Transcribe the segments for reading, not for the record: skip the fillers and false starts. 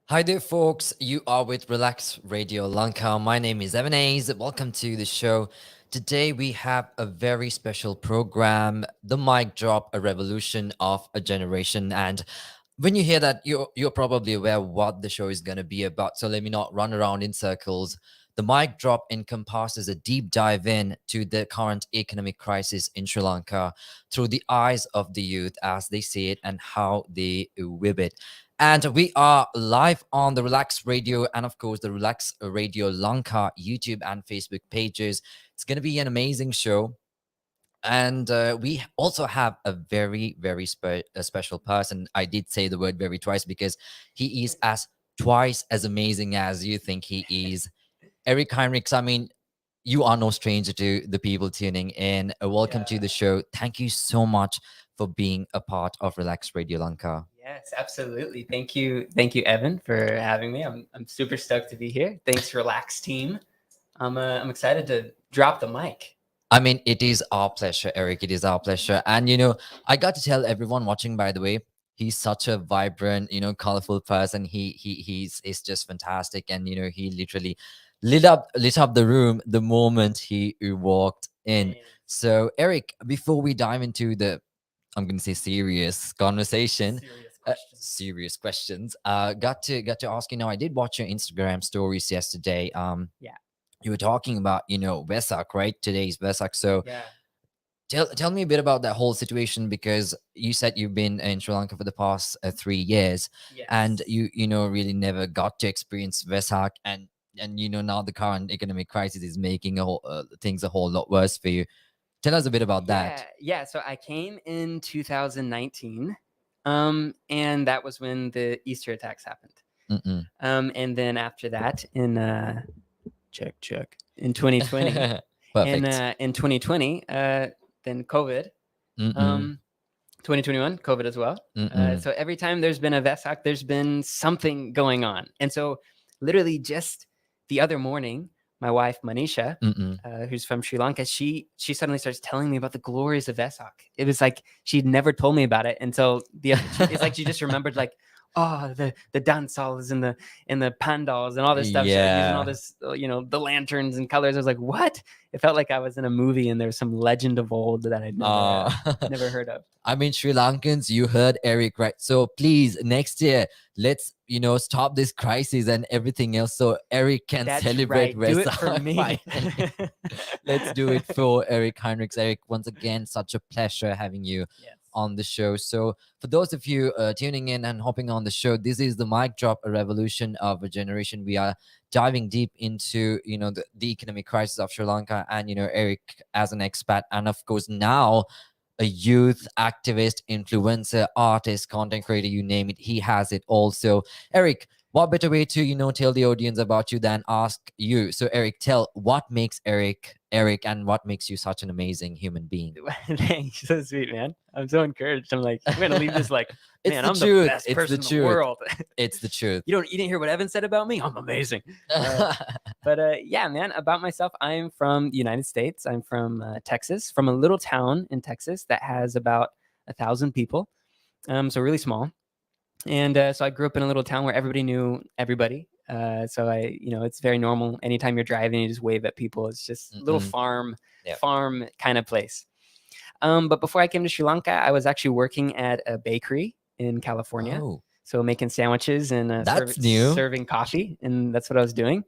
Hi there, folks. You are with Relax Radio Lanka. My name is Evan Hayes. Welcome to the show. Today we have a very special program, The Mic Drop, a revolution of a generation. And when you hear that, you're probably aware what the show is going to be about. So let me not run around in circles. The Mic Drop encompasses a deep dive in to the current economic crisis in Sri Lanka through the eyes of the youth as they see it and how they view it. And we are live on the Relax Radio and, of course, the Relax Radio Lanka YouTube and Facebook pages. It's going to be an amazing show. And we also have a very, very special person. I did say the word very twice because he is as twice as amazing as you think he is. Eric Heinrichs, I mean, you are no stranger to the people tuning in. Welcome to the show. Thank you so much for being a part of Relax Radio Lanka. Yes, absolutely. Thank you, Evan, for having me. I'm super stoked to be here. Thanks, Relax team. I'm excited to drop the mic. I mean, it is our pleasure, Eric. It is our pleasure. And, I got to tell everyone watching, by the way, he's such a vibrant, colorful person. He's just fantastic. And, he literally lit up the room the moment he walked in. So, Eric, before we dive into the, I'm going to say serious conversation, serious questions, got to ask, I did watch your Instagram stories yesterday. Yeah. You were talking about, Vesak, right? Today's Vesak. So Yeah. tell me a bit about that whole situation, because you said you've been in Sri Lanka for the past 3 years, Yes. and you really never got to experience Vesak, and now the current economic crisis is making things a whole lot worse for you. Tell us a bit about that. Yeah. So I came in 2019, and that was when the Easter attacks happened. Mm-mm. And then after that, in check in 2020, Perfect. in 2020, then COVID. Mm-mm. 2021, COVID as well. So every time there's been a Vesak, there's been something going on. And so literally just the other morning, my wife, Manisha, who's from Sri Lanka, she suddenly starts telling me about the glories of Vesak. It was like she'd never told me about it until it's like she just remembered, like, oh, the dance halls and the pandals and all this stuff. Yeah. Using all this, the lanterns and colors. I was like, what? It felt like I was in a movie and there was some legend of old that I'd never heard of. I mean, Sri Lankans, you heard Eric, right? So please, next year, let's stop this crisis and everything else, so Eric can celebrate. Right. Do it for me. Let's do it for Eric Heinrichs. Eric, once again, such a pleasure having you on the show. So for those of you tuning in and hopping on the show, this is the Mic Drop, a revolution of a generation. We are diving deep into the economic crisis of Sri Lanka, and Eric as an expat, and of course now a youth activist, influencer, artist, content creator, you name it, he has it all. So Eric, what better way to tell the audience about you than ask you? So Eric, tell what makes Eric and what makes you such an amazing human being. Thanks, so sweet, man. I'm so encouraged. I'm like, I'm gonna leave this like, it's man, the I'm truth. The best it's person the in truth. the world. It's the truth. You didn't hear what Evan said about me? I'm amazing. But yeah, man, about myself, I'm from the United States. I'm from Texas, from a little town in Texas that has about 1,000 people. So really small. And so I grew up in a little town where everybody knew everybody. So it's very normal. Anytime you're driving, you just wave at people. It's just a little farm kind of place. But before I came to Sri Lanka, I was actually working at a bakery in California. Oh. So making sandwiches and serving coffee. And that's what I was doing.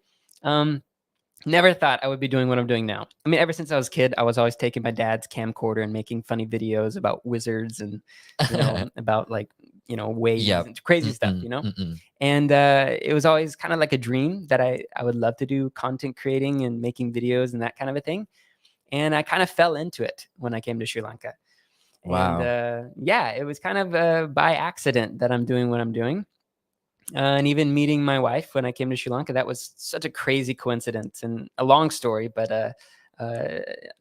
Never thought I would be doing what I'm doing now. I mean, ever since I was a kid, I was always taking my dad's camcorder and making funny videos about wizards and, about waves and crazy stuff, And it was always kind of like a dream that I would love to do content creating and making videos and that kind of a thing. And I kind of fell into it when I came to Sri Lanka. Wow. And it was kind of by accident that I'm doing what I'm doing. And even meeting my wife when I came to Sri Lanka, that was such a crazy coincidence and a long story, but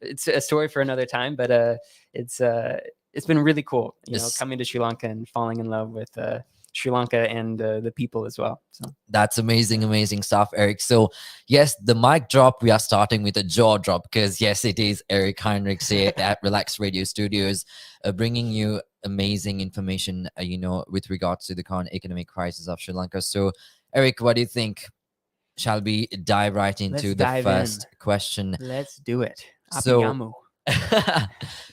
it's a story for another time. But it's been really cool, coming to Sri Lanka and falling in love with Sri Lanka and the people as well. So that's amazing stuff, Eric. So yes, the mic drop, we are starting with a jaw drop, because yes, it is Eric Heinrichs here at Relax Radio Studios, bringing you amazing information, with regards to the current economic crisis of Sri Lanka. So Eric, what do you think? Shall we dive right Let's into the dive in. first question? Let's do it. So, Apiyamu.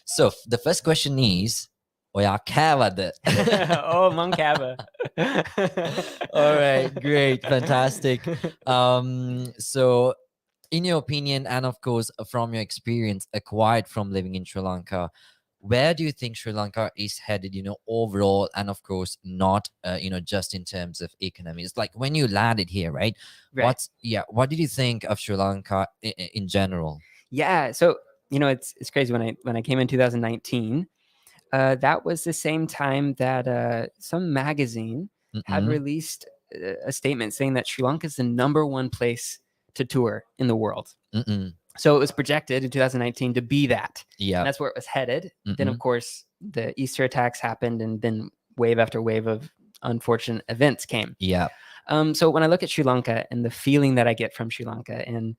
so the first question is, oya kavada. Oh, Moncava. All right, great, fantastic. So in your opinion, and of course from your experience acquired from living in Sri Lanka, where do you think Sri Lanka is headed, overall, and of course not just in terms of economy? It's like when you landed here, right? Right. What did you think of Sri Lanka in general? Yeah. So it's crazy when I came in 2019. That was the same time that some magazine had Mm-mm, released a statement saying that Sri Lanka is the number one place to tour in the world. mm-mm, So it was projected in 2019 to be that. yeah, And that's where it was headed. Then, of mm-mm, course, the Easter attacks happened, and then wave after wave of unfortunate events came. yeah, So when I look at Sri Lanka and the feeling that I get from Sri Lanka and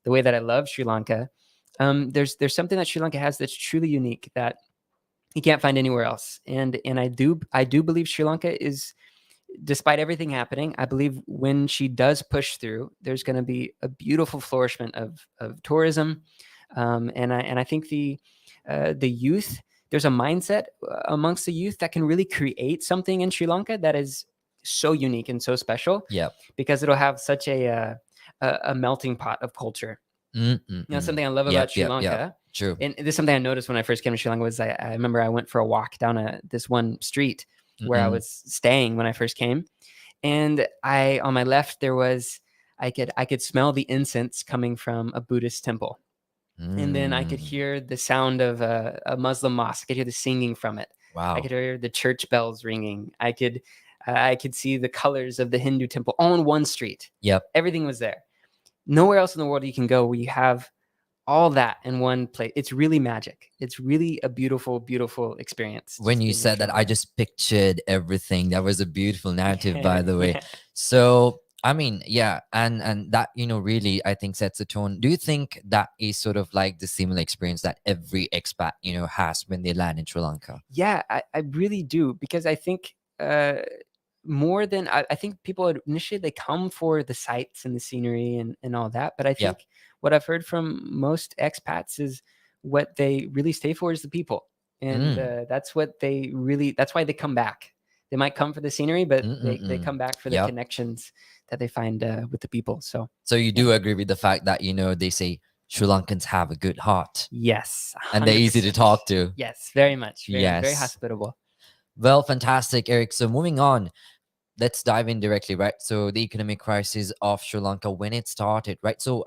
the way that I love Sri Lanka, there's something that Sri Lanka has that's truly unique that you can't find anywhere else. And I do believe Sri Lanka is, despite everything happening, I believe when she does push through, there's going to be a beautiful flourishment of tourism, and I think the youth. There's a mindset amongst the youth that can really create something in Sri Lanka that is so unique and so special yeah. because it'll have such a melting pot of culture. Something I love about Yep, Sri yep, yep. Lanka, True. and this is something I noticed when I first came to Sri Lanka, was I remember I went for a walk down this one street where I Mm-mm. was staying when I first came, and on my left there was, I could smell the incense coming from a Buddhist temple, and then I could Mm. hear the sound of a Muslim mosque. I could hear the singing from it. I Wow. could hear the church bells ringing. I could see the colors of the Hindu temple all in one street. Yep. Everything was there. Nowhere else in the world you can go where you have all that in one place. It's really magic. It's really a beautiful, beautiful experience. When Just you being in said Sri that, I Lanka. just pictured everything. That was a beautiful narrative, by the way. Yeah. So, I mean, yeah, and that really, I think, sets a tone. Do you think that is sort of like the similar experience that every expat has when they land in Sri Lanka? Yeah, I really do, because I think more than I think people initially they come for the sights and the scenery and all that, but I Yeah. think what I've heard from most expats is what they really stay for is the people, and that's why they come back. They might come for the scenery, but they Mm-mm-mm. come back for the Yep. connections that they find with the people. So So you yeah. do agree with the fact that they say Sri Lankans have a good heart Yes, and they're easy to 100%. talk to. Yes, very much, very Yes. hospitable. Well, fantastic, Eric. So moving on, let's dive in directly, right? So the economic crisis of Sri Lanka, when it started, right? So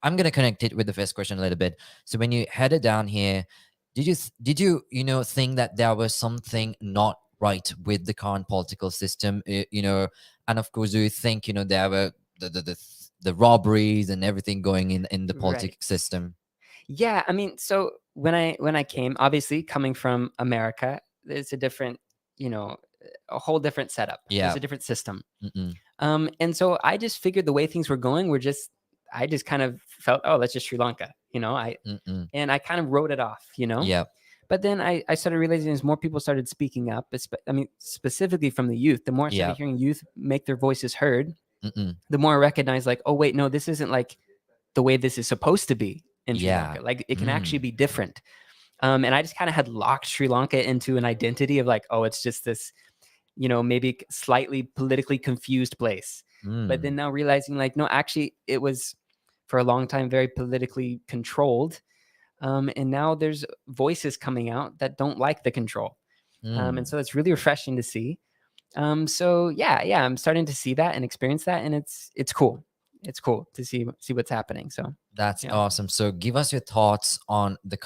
I'm gonna connect it with the first question a little bit. So when you headed down here, did you think that there was something not right with the current political system? And of course, do you think there were the robberies and everything going in the Right. political system? Yeah, I mean, so when I came, obviously coming from America, it's a different, a whole different setup. There's Yeah. a different system. Mm-mm, And so I just figured the way things were going were I just kind of felt, oh, that's just Sri Lanka, mm-mm. and I kind of wrote it off. Yeah. But then I started realizing as more people started speaking up, I mean, specifically from the youth, the more I Yeah. started hearing youth make their voices heard, Mm-mm. the more I recognized, like, oh, wait, no, this isn't like the way this is supposed to be in Sri Yeah. Lanka. Like, it can actually Mm. be different. And I just kind of had locked Sri Lanka into an identity of like, oh, it's just this, maybe slightly politically confused place. But Mm. then now realizing, like, no, actually, it was for a long time very politically controlled. And now there's voices coming out that don't like the control. And Mm. so it's really refreshing to see. So yeah, I'm starting to see that and experience that, and it's cool. It's cool to see what's happening. So That's yeah. awesome. So give us your thoughts on the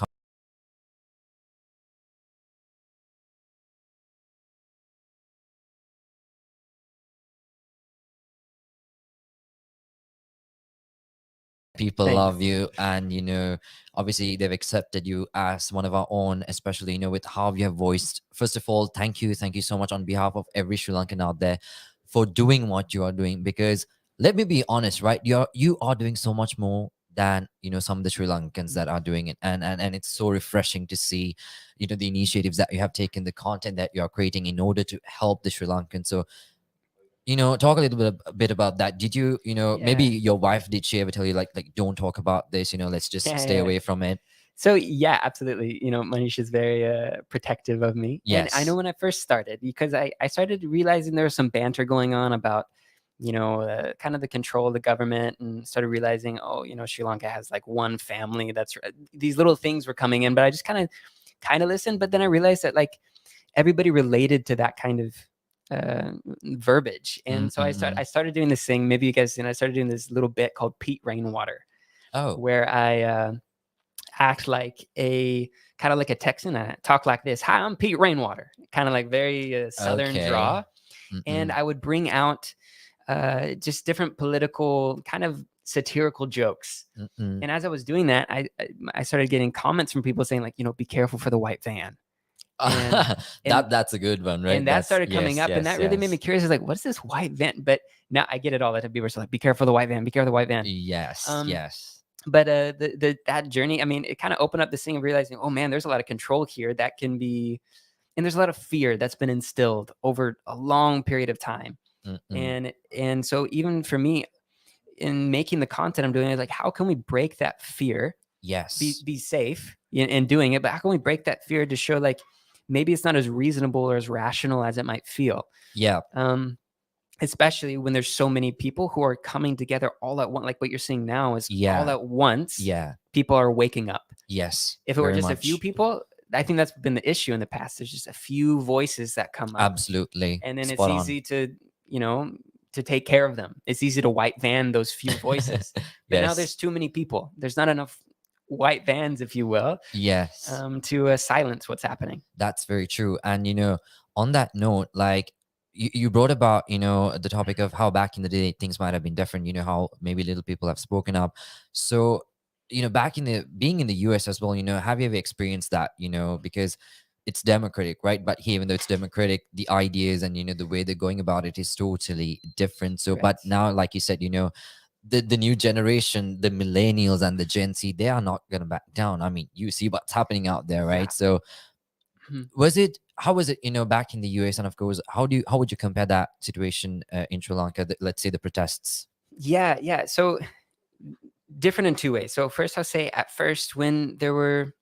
people Thanks. love you, and obviously they've accepted you as one of our own, especially with how you have voiced. First of all, thank you so much on behalf of every Sri Lankan out there for doing what you are doing, because let me be honest, right? You are doing so much more than some of the Sri Lankans that are doing it, and it's so refreshing to see the initiatives that you have taken, the content that you are creating in order to help the Sri Lankan. So talk a little bit about that. Did you, maybe Yeah. your wife, did she ever tell you like don't talk about this, let's just Yeah, stay yeah. away from it? So yeah, absolutely. Manisha's very protective of me, and I know Yes. when I first started, because I started realizing there was some banter going on about, kind of the control of the government, and started realizing, oh, Sri Lanka has like one family. These little things were coming in, but I just kind of listened. But then I realized that like everybody related to that kind of uh, verbiage, and so I Mm-mm-mm. started doing this thing. Maybe you guys, I started doing this little bit called Pete Rainwater, Oh, where I act like a kind of like a Texan. I talk like this. Hi, I'm Pete Rainwater. Kind of like very Southern okay. draw. And Mm-mm. I would bring out just different political kind of satirical jokes. Mm-mm. And as I was doing that, I started getting comments from people saying like, be careful for the white van. And and That's a good one, right? and that That's started coming yes, up, and yes, that really made me yes. curious. Like, what is this white van? But now I get it all the time. People are like, be careful of the white van, be careful of the white van. Yes, Um, yes. but the that journey, I mean, it kind of opened up this thing of realizing, oh man, there's a lot of control here that can be, and there's a lot of fear that's been instilled over a long period of time. Mm-mm. And so even for me, in making the content I'm doing, is like, how can we break that fear, Yes. be safe in doing it, but how can we break that fear to show like maybe it's not as reasonable or as rational as it might feel. Yeah. um Especially when there's so many people who are coming together all at once. Like what you're seeing now is all Yeah. at once Yeah. people are waking up. Yes. If it were Very just a few much. people, I think that's been the issue in the past. There's just a few voices that come up, Absolutely. and then it's Spot on. easy to, you know, to take care of them. It's easy to white van those few voices. But now there's Yes. too many people. There's not enough white vans, if you will, Yes. to silence what's happening. That's very true. And on that note, like you brought about, the topic of how back in the day things might have been different, how maybe little people have spoken up. So, back in the being in the US as well, have you ever experienced that, because it's democratic, right? But here, even though it's democratic, the ideas and the way they're going about it is totally different. So, Right. but now, like you said, the new generation, the millennials and the Gen Z, they are not gonna back down. I mean, you see what's happening out there, Yeah. right? So Mhm. how was it back in the US, and of course how would you compare that situation in Sri Lanka, let's say the protests? Yeah. So different in two ways. So first, I'll say at first when there were,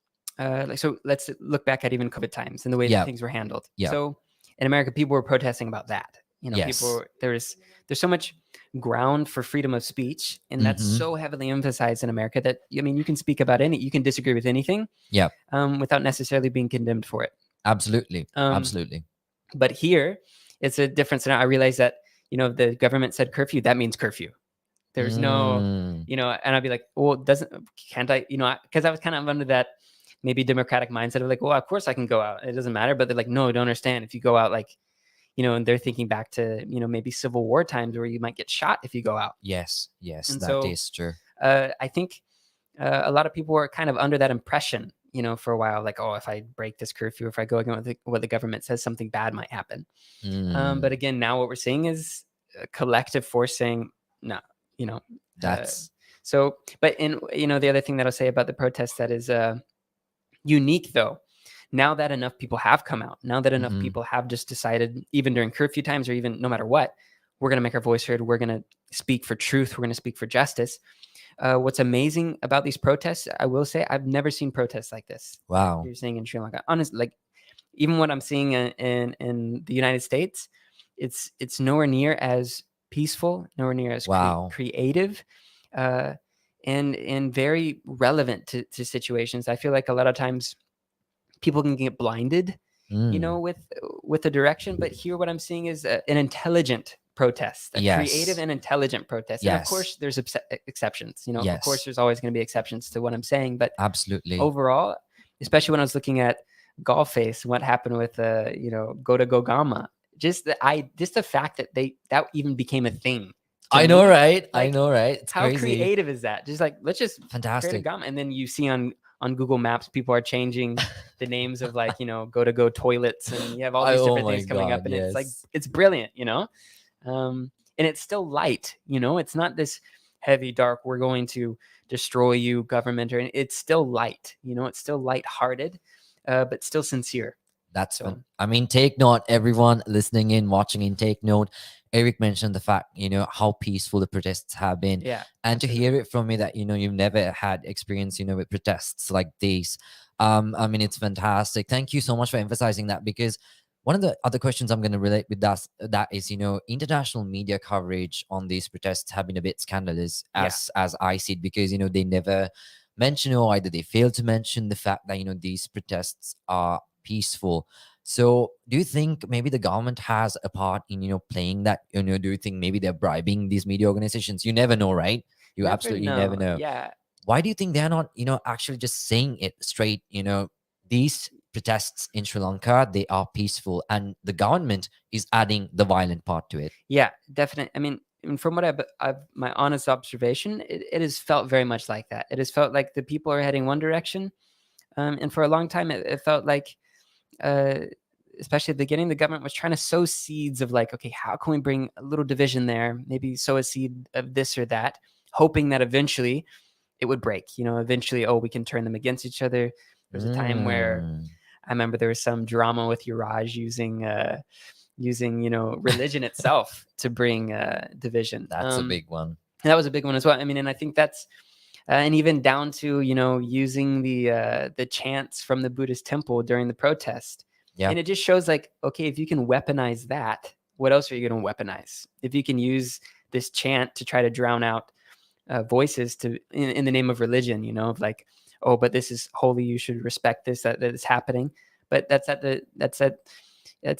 so let's look back at even COVID times and the way that Yeah. things were handled. Yeah. So in America, people were protesting about that. Yes. There's so much ground for freedom of speech, and that's Mm-hmm. so heavily emphasized in America that, I mean, you can speak about you can disagree with anything, Yeah. without necessarily being condemned for it. Absolutely. Um, Absolutely. but here, it's a different scenario. I realize that, the government said curfew, that means curfew. There's no, Mm. and I'd be like, well, can't I, because I was kind of under that maybe democratic mindset of like, well, of course I can go out. It doesn't matter. But they're like, no, don't understand. If you go out, like, and they're thinking back to, maybe Civil War times where you might get shot if you go out. Yes. Yes, And that so is true. I think a lot of people were kind of under that impression, for a while, like, oh, if I break this curfew, if I go against what the government says, something bad might happen. But Mm. again, now what we're seeing is a collective force saying, no, you know, uh, That's so, but the other thing that I'll say about the protest that is unique though, now that enough people have come out, now that enough mm-hmm. people have just decided, even during curfew times or even no matter what, we're going to make our voice heard. We're going to speak for truth. We're going to speak for justice. What's amazing about these protests, I will say, I've never seen protests like this. Wow. You're saying in Sri Lanka, honestly, like even what I'm seeing in the United States, it's nowhere near as peaceful, nowhere near as Wow. creative, uh, and very relevant to situations. I feel like a lot of times people can get blinded, Mm. with the direction. But here, what I'm seeing is an intelligent protest, a creative Yes. and intelligent protest. And of Yes. course, there's exceptions. Of course, Yes. there's always going to be exceptions to what I'm saying. But Absolutely. overall, especially when I was looking at Golface, what happened with Gota Gogama, just the fact that that even became a thing to I know, me, right? I like know, right? It's how crazy. creative is that? Just like, let's just create a Fantastic. gum, and then you see on Google Maps, people are changing the names of, like, go toilets, and you have all these Oh different my things coming up, God, and it's like, yes. it's brilliant. And it's still light. It's not this heavy, dark, we're going to destroy you government, or it's still light. It's still lighthearted, but still sincere. That's fun. So I mean, take note, everyone listening in, watching in, take note. Eric mentioned the fact, how peaceful the protests have been. yeah, And to hear absolutely. it from me that, you've never had experience, with protests like these. I mean, it's fantastic. Thank you so much for emphasizing that, because one of the other questions I'm going to relate with that is, international media coverage on these protests have been a bit scandalous, Yeah, as I see it, because, they never mention, or either they fail to mention the fact that, these protests are peaceful. So do you think maybe the government has a part in, playing that? Do you think maybe they're bribing these media organizations? You never know, right? You never absolutely never know. know. Yeah, Why do you think they're not, actually just saying it straight? These protests in Sri Lanka, they are peaceful, and the government is adding the violent part to it. yeah, definitely. I mean, from what I've my honest observation, it has felt very much like that. It has felt like the people are heading one direction, and for a long time, it felt like, uh, especially at the beginning, the government was trying to sow seeds of like, okay, how can we bring a little division there? Maybe sow a seed of this or that, hoping that eventually it would break. Eventually, oh, we can turn them against each other. There's a time where Mm, I remember there was some drama with Uraj using religion itself to bring division. that's a big one. And that was a big one as well. I mean, and I think that's and even down to using the chants from the Buddhist temple during the protest. Yeah. And it just shows like, okay, if you can weaponize that, what else are you going to weaponize? If you can use this chant to try to drown out voices in the name of religion, of like, oh, but this is holy, you should respect this, that is happening. But that's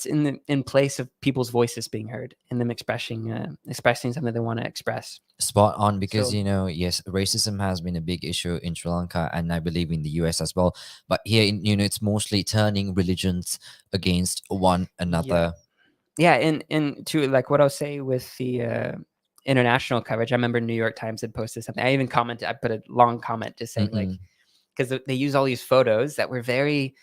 in place of people's voices being heard and them expressing something they want to express. Spot on, because So yes, racism has been a big issue in Sri Lanka, and I believe in the US as well. But here, it's mostly turning religions against one yeah, another. yeah, and to like what I'll say with the international coverage, I remember New York Times had posted something. I put a long comment just saying like, Mm-mm. because they use all these photos that were very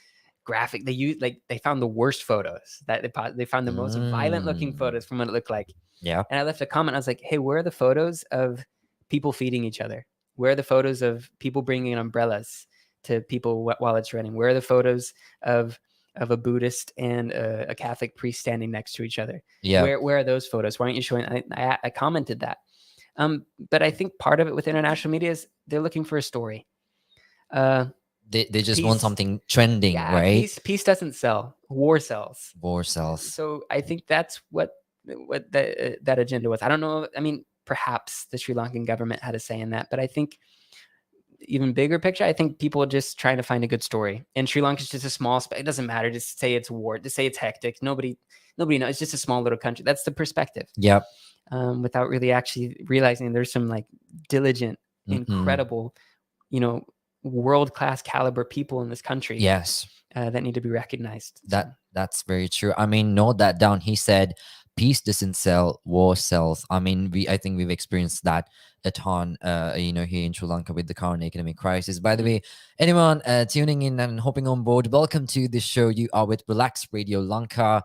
graphic. They found the worst photos that they found the most violent looking Mm. photos from what it looked like. Yeah. And I left a comment. I was like, hey, where are the photos of people feeding each other? Where are the photos of people bringing umbrellas to people while it's raining? Where are the photos of a Buddhist and a Catholic priest standing next to each other? Yeah. Where are those photos? Why aren't you showing? I commented that. But I think part of it with international media is they're looking for a story. Uh, They just want peace, something trending, yeah, right? peace doesn't sell. War sells. War cells. So I think that's what that agenda was. I don't know. I mean, perhaps the Sri Lankan government had a say in that, but I think even bigger picture, I think people are just trying to find a good story. And Sri Lanka is just a small space. It doesn't matter. Just say it's war. Just say it's hectic. Nobody knows. It's just a small little country. That's the perspective. Yep. Without really actually realizing there's some like diligent, Mm-mm. incredible, you know, world class caliber people in this country Yes. that need to be recognized. So, That's very true. I mean, note that down. He said, "Peace doesn't sell, war sells." I mean, I think we've experienced that a ton. Here in Sri Lanka with the current economic crisis. By the mhm. way, anyone tuning in and hopping on board, welcome to the show. You are with Relax Radio Lanka.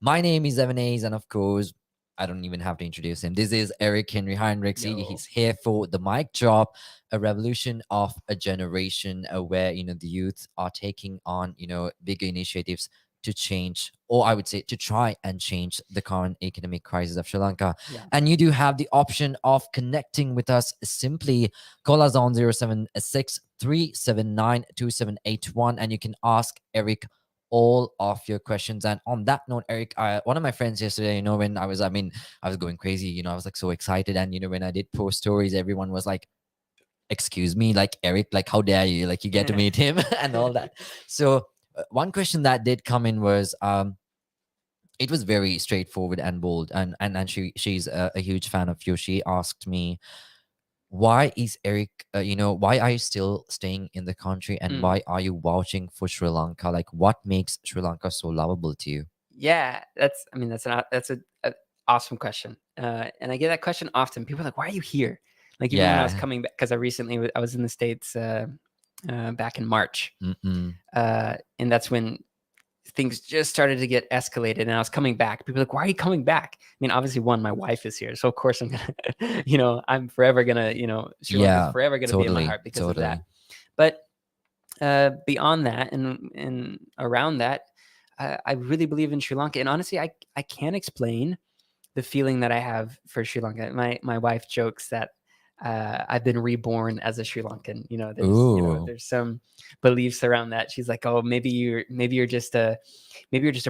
My name is Evan Hayes, and of course, I don't even have to introduce him. This is Eric Henry Heinrichs. Yo, He's here for the mic drop, a revolution of a generation, where the youth are taking on bigger initiatives to change, or I would say to try and change the current economic crisis of Sri Lanka. yeah. And you do have the option of connecting with us. Simply call us on 076 379 2781, and you can ask Eric all of your questions. And on that note, Eric, one of my friends yesterday, when I was going crazy, I was like so excited. And when I did post stories, everyone was like, excuse me, like, Eric, like, how dare you, like, you get to meet him and all that. So one question that did come in was, it was very straightforward and bold, and she's a huge fan of you. She asked me, why is Eric, why are you still staying in the country, and Mm. why are you vouching for Sri Lanka? Like, what makes Sri Lanka so lovable to you? Yeah, that's a awesome question, and I get that question often. People are like, "Why are you here?" Like even when I was Yeah. coming back, because I was in the States back in March, Mm-mm. and that's when things just started to get escalated. And I was coming back. People are like, "Why are you coming back?" I mean, obviously, one, my wife is here, so of course I'm gonna, I'm forever gonna, Sri Lanka is Yeah, forever gonna be in my totally, heart because of that. totally. But beyond that and around that, I really believe in Sri Lanka, and honestly, I can't explain the feeling that I have for Sri Lanka. My wife jokes that I've been reborn as a Sri Lankan. Ooh. There's some beliefs around that. She's like, oh, maybe you're just a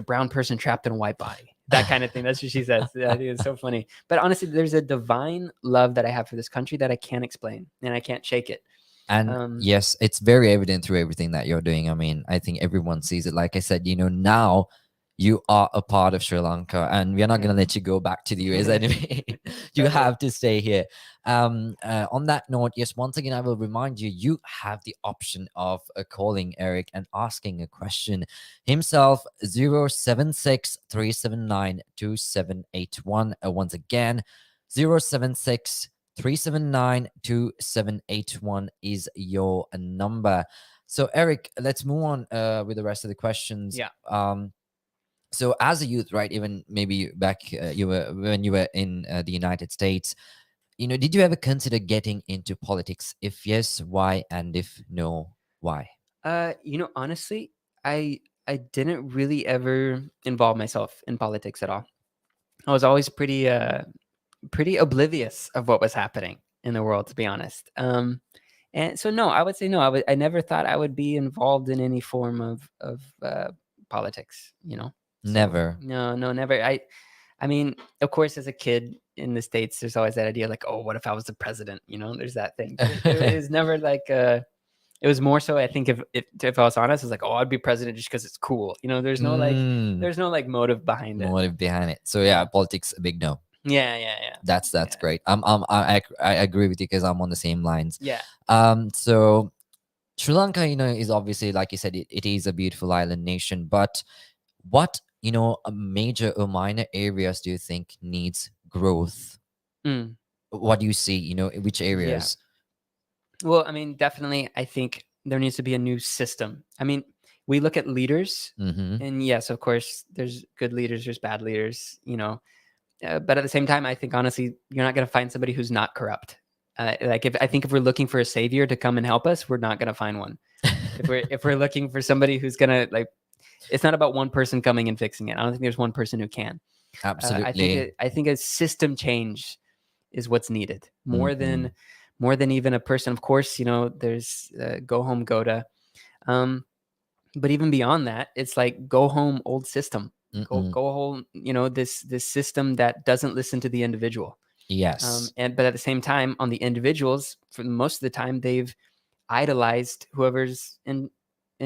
brown person trapped in a white body. That kind of thing. That's what she says. I think it's so funny. But honestly, there's a divine love that I have for this country that I can't explain, and I can't shake it. And yes, it's very evident through everything that you're doing. I mean, I think everyone sees it. Like I said, now you are a part of Sri Lanka, and we're not going to let you go back to the US anyway. You have to stay here. On that note, yes, once again, I will remind you, you have the option of calling Eric and asking a question himself. 076-379-2781. Once again, 076-379-2781 is your number. So Eric, let's move on with the rest of the questions. Yeah. So as a youth, right, even maybe back when you were in the United States, did you ever consider getting into politics? If yes, why? And if no, why? Honestly, I didn't really ever involve myself in politics at all. I was always pretty oblivious of what was happening in the world, to be honest. And so no, I would say no. I never thought I would be involved in any form of politics. Never. No, never. I mean, of course, as a kid in the States, there's always that idea like, oh, what if I was the president? There's that thing. But it was never like. It was more so. I think if I was honest, it's like, oh, I'd be president just because it's cool. There's no like motive behind it. Motive behind it. So yeah, politics a big no. Yeah. That's great. I agree with you because I'm on the same lines. Yeah. So Sri Lanka, is obviously, like you said, it is a beautiful island nation. But what a major or minor areas do you think needs growth? What do you see? Which areas? Yeah. Well, I mean, definitely, I think there needs to be a new system. I mean, we look at leaders, and yes, of course, there's good leaders, there's bad leaders. But at the same time, I think honestly, you're not going to find somebody who's not corrupt. If we're looking for a savior to come and help us, we're not going to find one. if we're looking for somebody who's going to it's not about one person coming and fixing it. I don't think there's one person who can. Absolutely. I think a system change is what's needed more than even a person. Of course, there's go home, Goda. But even beyond that, it's like go home, old system. Go home, this system that doesn't listen to the individual. Yes. But at the same time, on the individuals, for most of the time, they've idolized whoever's in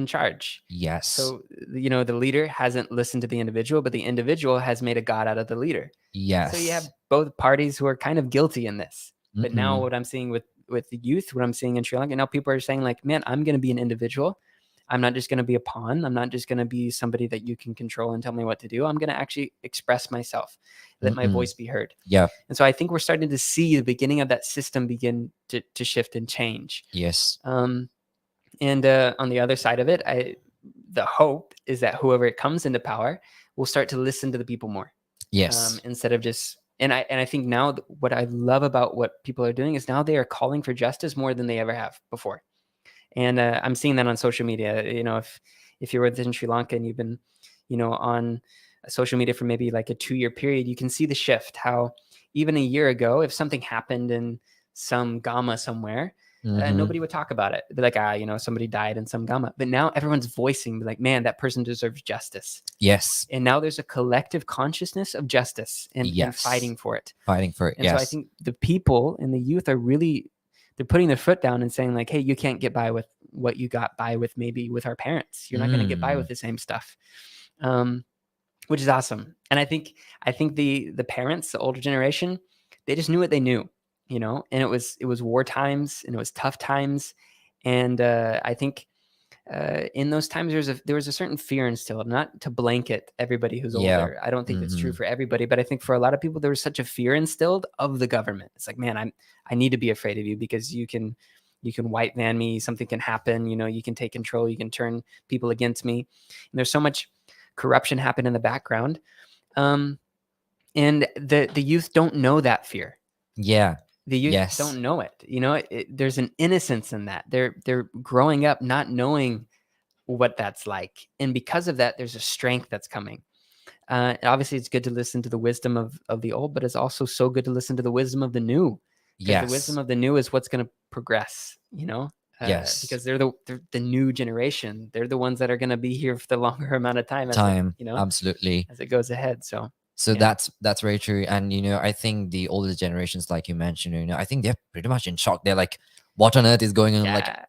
charge. Yes. So, the leader hasn't listened to the individual, but the individual has made a god out of the leader. Yes. So you have both parties who are kind of guilty in this. But now what I'm seeing with the youth, what I'm seeing in Sri Lanka, now people are saying like, man, I'm going to be an individual. I'm not just going to be a pawn. I'm not just going to be somebody that you can control and tell me what to do. I'm going to actually express myself, let my voice be heard. Yeah. And so I think we're starting to see the beginning of that system begin to shift and change. Yes. And on the other side of it, the hope is that whoever comes into power will start to listen to the people more. Yes. Instead of just, and I think now what I love about what people are doing is now they are calling for justice more than they ever have before. And I'm seeing that on social media. If you're within Sri Lanka and you've been, on social media for maybe like a 2-year period, you can see the shift. How even a year ago, if something happened in some Gama somewhere, nobody would talk about it. They'd be like, somebody died in some Gama. But now everyone's voicing like, man, that person deserves justice. Yes. And now there's a collective consciousness of justice and fighting for it. Fighting for it. And so I think the people and the youth are really, they're putting their foot down and saying like, hey, you can't get by with what you got by with maybe with our parents. You're not going to get by with the same stuff, which is awesome. And I think the parents, the older generation, they just knew what they knew, and it was war times and it was tough times. And I think in those times there was a certain fear instilled, not to blanket everybody who's older. I don't think that's true for everybody, but I think for a lot of people there was such a fear instilled of the government. It's like, man, I need to be afraid of you because you can white van me, something can happen, you can take control, you can turn people against me. And there's so much corruption happen in the background. And the youth don't know that fear. Yeah. The youth don't know it. There's an innocence in that. They're growing up not knowing what that's like. And because of that, there's a strength that's coming. Obviously, it's good to listen to the wisdom of the old, but it's also so good to listen to the wisdom of the new, because the wisdom Yes. of the new is what's going to progress, Yes. because they're the new generation. They're the ones that are going to be here for the longer amount of time Time. Absolutely. as it goes ahead. So So yeah, that's very true. And I think the older generations, like you mentioned, I think they're pretty much in shock. They're like, what on earth is going on? Like, yeah,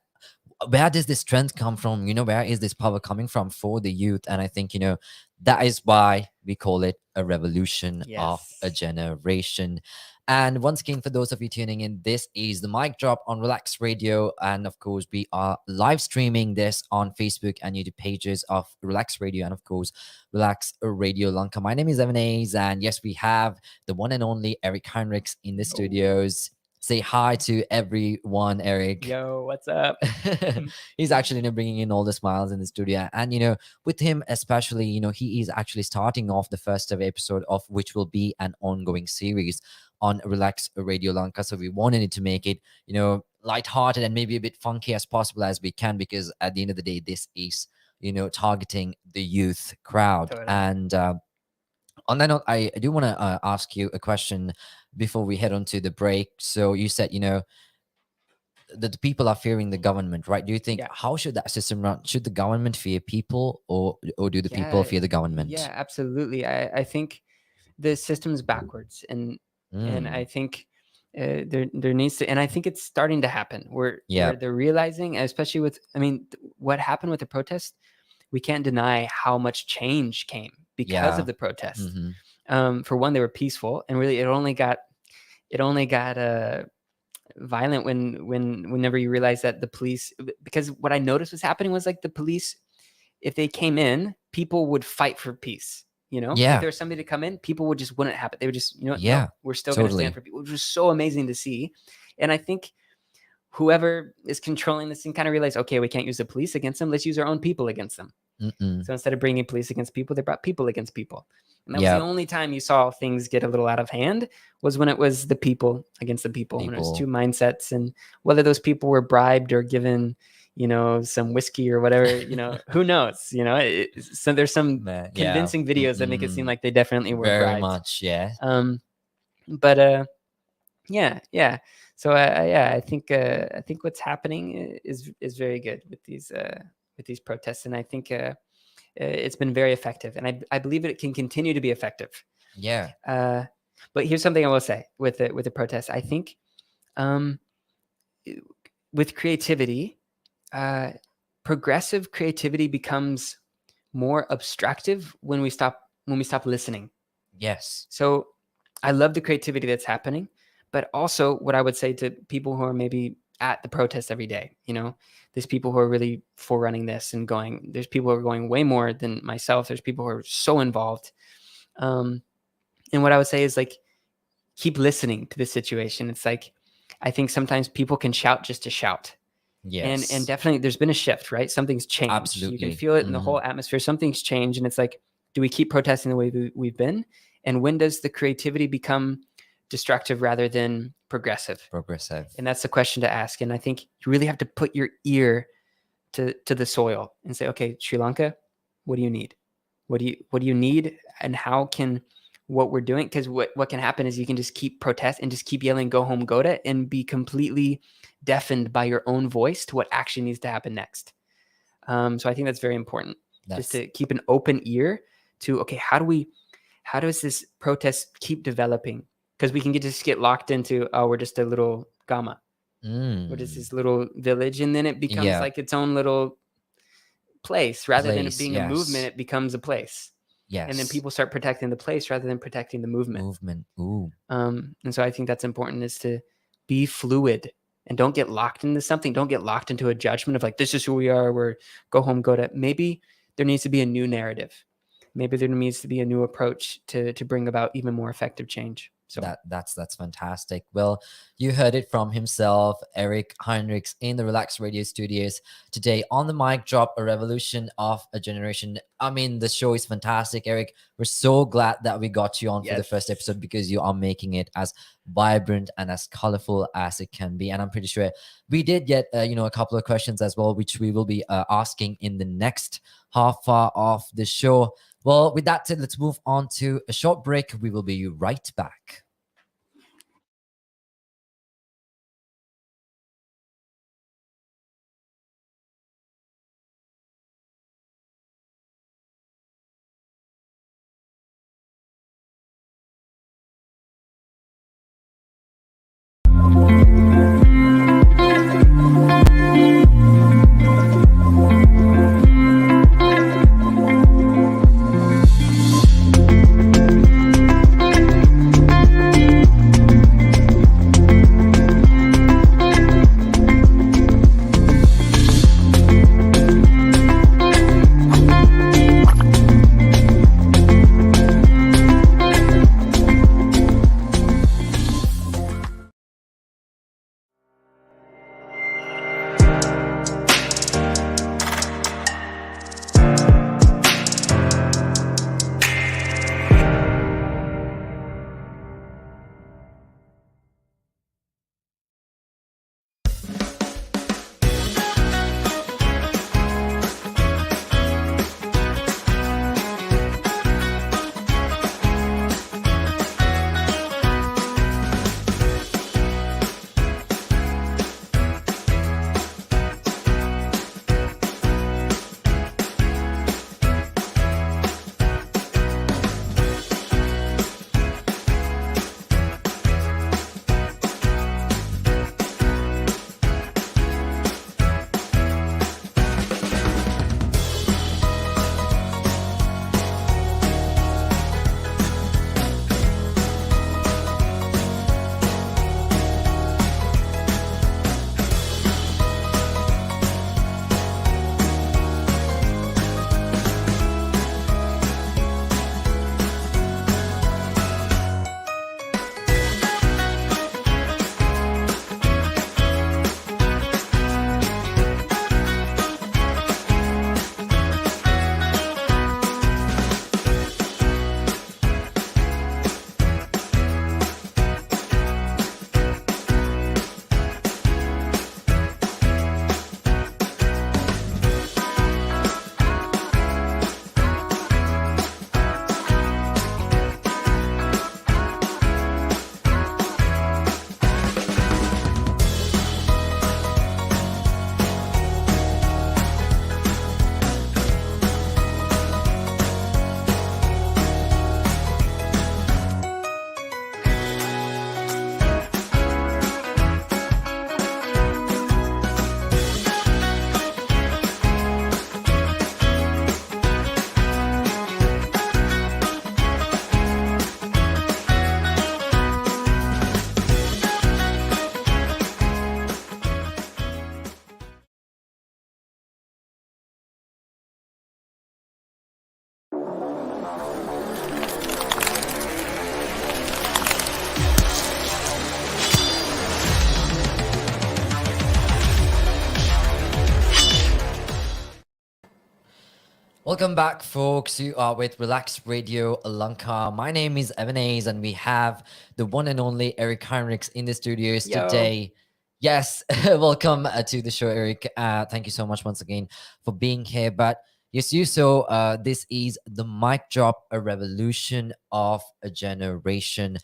where does this strength come from? Where is this power coming from for the youth? And I think, that is why we call it a revolution of a yes. generation. And once again, for those of you tuning in, this is the mic drop on Relax Radio. And of course, we are live streaming this on Facebook and YouTube pages of Relax Radio and, of course, Relax Radio Lanka. My name is Evan Hayes, and yes, we have the one and only Eric Heinrichs in the studios. Say hi to everyone, Eric. Yo, what's up? He's actually bringing in all the smiles in the studio, and with him especially, he is actually starting off the first ever episode of which will be an ongoing series on Relax Radio Lanka. So we wanted to make it lighthearted and maybe a bit funky as possible as we can, because at the end of the day, this is targeting the youth crowd. Totally. And on that note, I do want to ask you a question before we head on to the break. So you said, that the people are fearing the government, right? Do you think, Yeah. how should that system run? Should the government fear people, or do the people fear the government? Yeah, absolutely. I think the system's backwards, and I think there needs to, and I think it's starting to happen where they're realizing, especially with, what happened with the protest. We can't deny how much change came because of the protest. For one, they were peaceful, and really, it only got violent whenever you realize that the police, because what I noticed was happening was, like, the police, if they came in, people would fight for peace. If there was somebody to come in, people wouldn't have it. They would just, no, we're still going to stand for people, which was so amazing to see. And I think whoever is controlling this thing kind of realized, okay, we can't use the police against them. Let's use our own people against them. So instead of bringing police against people, they brought people against people. And that was the only time you saw things get a little out of hand, was when it was the people against the people. When it was two mindsets, and whether those people were bribed or given, some whiskey or whatever, who knows, so there's some convincing videos that make it seem like they definitely were very bribed. much. Yeah. But yeah. So I think what's happening is very good with these protests, and I think it's been very effective, and I believe it can continue to be effective. Yeah. But here's something I will say with the protests. I think with creativity, progressive creativity becomes more obstructive when we stop listening. Yes. So I love the creativity that's happening, but also what I would say to people who are maybe at the protest every day, there's people who are really forerunning this and going, there's people who are going way more than myself. There's people who are so involved. And what I would say is, like, keep listening to the situation. It's like, I think sometimes people can shout just to shout. Yes. And definitely there's been a shift, right? Something's changed. Absolutely. You can feel it in the whole atmosphere. Something's changed. And it's like, do we keep protesting the way we've been? And when does the creativity become destructive rather than progressive? And that's the question to ask. And I think you really have to put your ear to the soil and say, okay, Sri Lanka, what do you need? What do you need? And how can what we're doing? Because what can happen is you can just keep protest and just keep yelling, go home, Goda, and be completely deafened by your own voice to what actually needs to happen next. So I think that's very important. Just to keep an open ear to, okay, how does this protest keep developing? Because we can just get locked into, oh, we're just a little Gama. We're just this little village, and then it becomes like its own little place. Rather than it being a movement, it becomes a place. Yes. And then people start protecting the place rather than protecting the movement. Ooh. And so I think that's important, is to be fluid and don't get locked into something. Don't get locked into a judgment of, like, this is who we are. We're go home, go to. Maybe there needs to be a new narrative. Maybe there needs to be a new approach to bring about even more effective change. So That's fantastic. Well, you heard it from himself, Eric Heinrichs, in the Relax Radio Studios today on the mic drop, a revolution of a generation. I mean, the show is fantastic, Eric. We're so glad that we got you on for the first yes. episode because you are making it as vibrant and as colorful as it can be. And I'm pretty sure we did get a couple of questions as well, which we will be asking in the next half hour of the show. Well, with that said, let's move on to a short break. We will be right back. Welcome back, folks. You are with Relax Radio Lanka. My name is Evan Hayes, and we have the one and only Eric Heinrichs in the studios Yo. today. Yes, welcome to the show, Eric. Thank you so much once again for being here. But yes, this is the mic drop, a revolution of a generation,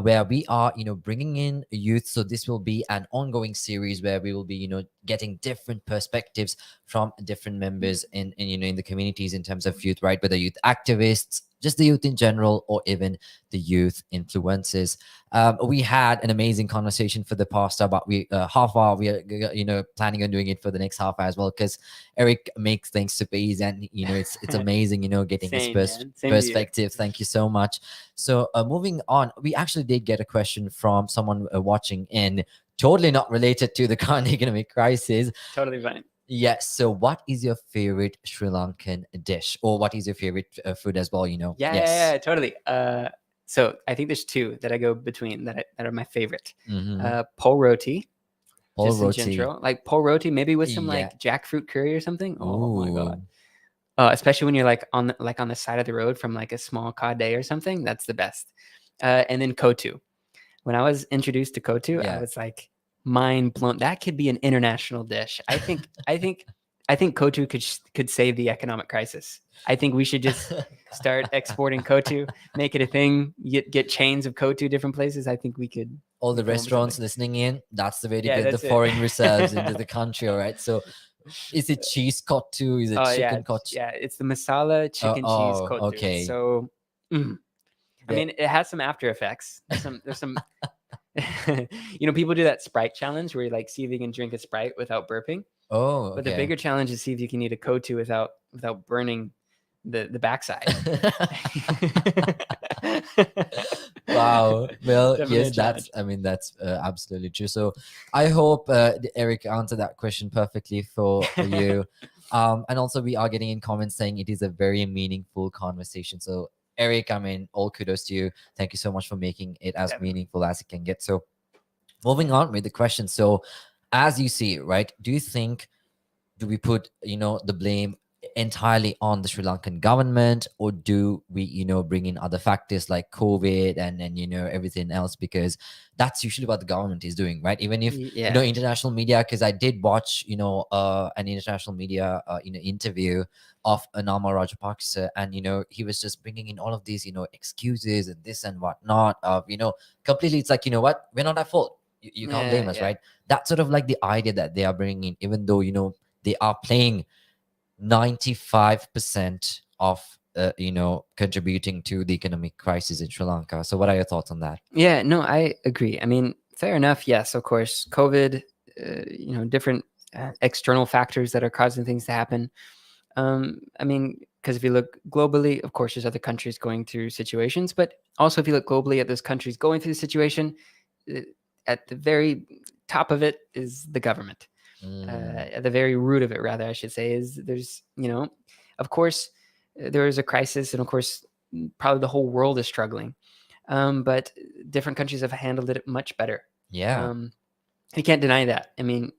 where we are, bringing in youth. So this will be an ongoing series where we will be, getting different perspectives from different members in the communities in terms of youth, right? Whether youth activists, just the youth in general, or even the youth influencers. We had an amazing conversation for the past about half hour. We are planning on doing it for the next half hour as well, because Eric makes things super easy, and it's amazing getting Same, his man. Same to you. perspective. Thank you so much. So moving on, we actually did get a question from someone watching in, totally not related to the current economic crisis. Totally fine. Yes. So, what is your favorite Sri Lankan dish, or what is your favorite food as well? Yeah, totally. So I think there's two that I go between that are my favorite. Mm-hmm. Pol roti, Paul just in roti. general, like pol roti, maybe with some Yeah. like jackfruit curry or something. Oh my Ooh. god! Especially when you're like on the side of the road from like a small kade or something. That's the best. And then kotu. When I was introduced to kotu, I Yeah. was like mind blown. That could be an international dish. I think kotu could save the economic crisis. I think we should just start exporting kotu, make it a thing. Get chains of kotu different places. I think we could All the come up with something. restaurants listening in, that's the way to Yeah, get the that's it. foreign reserves into the country, all right? So is it cheese kottu? Is it Oh yeah, chicken kottu? it's the masala chicken cheese Oh, kotu. It's okay. so. I The- mean, it has some after effects. There's some. People do that Sprite challenge where you like see if you can drink a Sprite without burping. oh, But the okay. bigger challenge is see if you can eat a kotu without burning the backside. Wow. Well, Definitely a yes, that's, challenge. I mean, that's absolutely true. So I hope Eric answered that question perfectly for you. And also, we are getting in comments saying it is a very meaningful conversation. So, Eric, I mean, all kudos to you. Thank you so much for making it as Definitely. meaningful as it can get. So, moving on with the question. So, as you see it, right, do you think, do we put the blame entirely on the Sri Lankan government, or do we bring in other factors like COVID and everything else, because that's usually what the government is doing, right? Even if Yeah. international media, because I did watch an international media interview of Anama Rajapaksa, and he was just bringing in all of these excuses and this and whatnot of completely, it's like, what, we're not at fault, you can't blame us, Yeah. right? That's sort of like the idea that they are bringing in, even though they are playing 95% of contributing to the economic crisis in Sri Lanka. So what are your thoughts on that? Yeah, no, I agree. I mean, fair enough. Yes, of course, COVID, different external factors that are causing things to happen. I mean, because if you look globally, of course, there's other countries going through situations, but also if you look globally at those countries going through the situation, uh, at the very top of it is the government. Mm, At the very root of it, rather, I should say, is there's, of course, there is a crisis, and of course, probably the whole world is struggling. But different countries have handled it much better. yeah, Um, you can't deny that. I mean,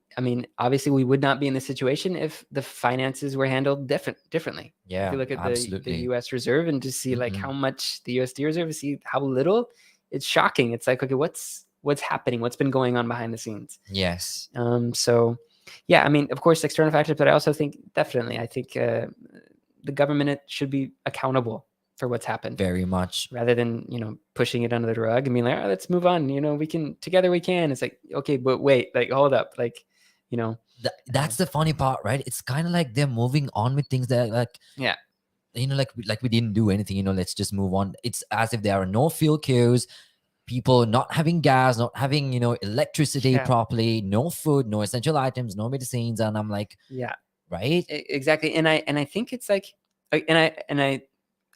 obviously, we would not be in this situation if the finances were handled differently. If yeah, you look at the absolutely. U.S. Reserve and just see like how Mm-mm. much the USD Reserve, see how little, it's shocking. It's like, okay, what's happening? What's been going on behind the scenes? Yes, So, yeah, I mean, of course, external factors, but I also think definitely, I think the government should be accountable for what's happened very much. rather than pushing it under the rug and being like, oh, let's move on. We can together. We can. It's like, okay, but wait, like hold up, like you know, That's the funny part, right? It's kind of like they're moving on with things that, like, yeah, like we didn't do anything, let's just move on. It's as if there are no fuel queues, people not having gas, not having electricity yeah, properly, no food, no essential items, no medicines, and I'm like, yeah, right? exactly. And I think it's like, and I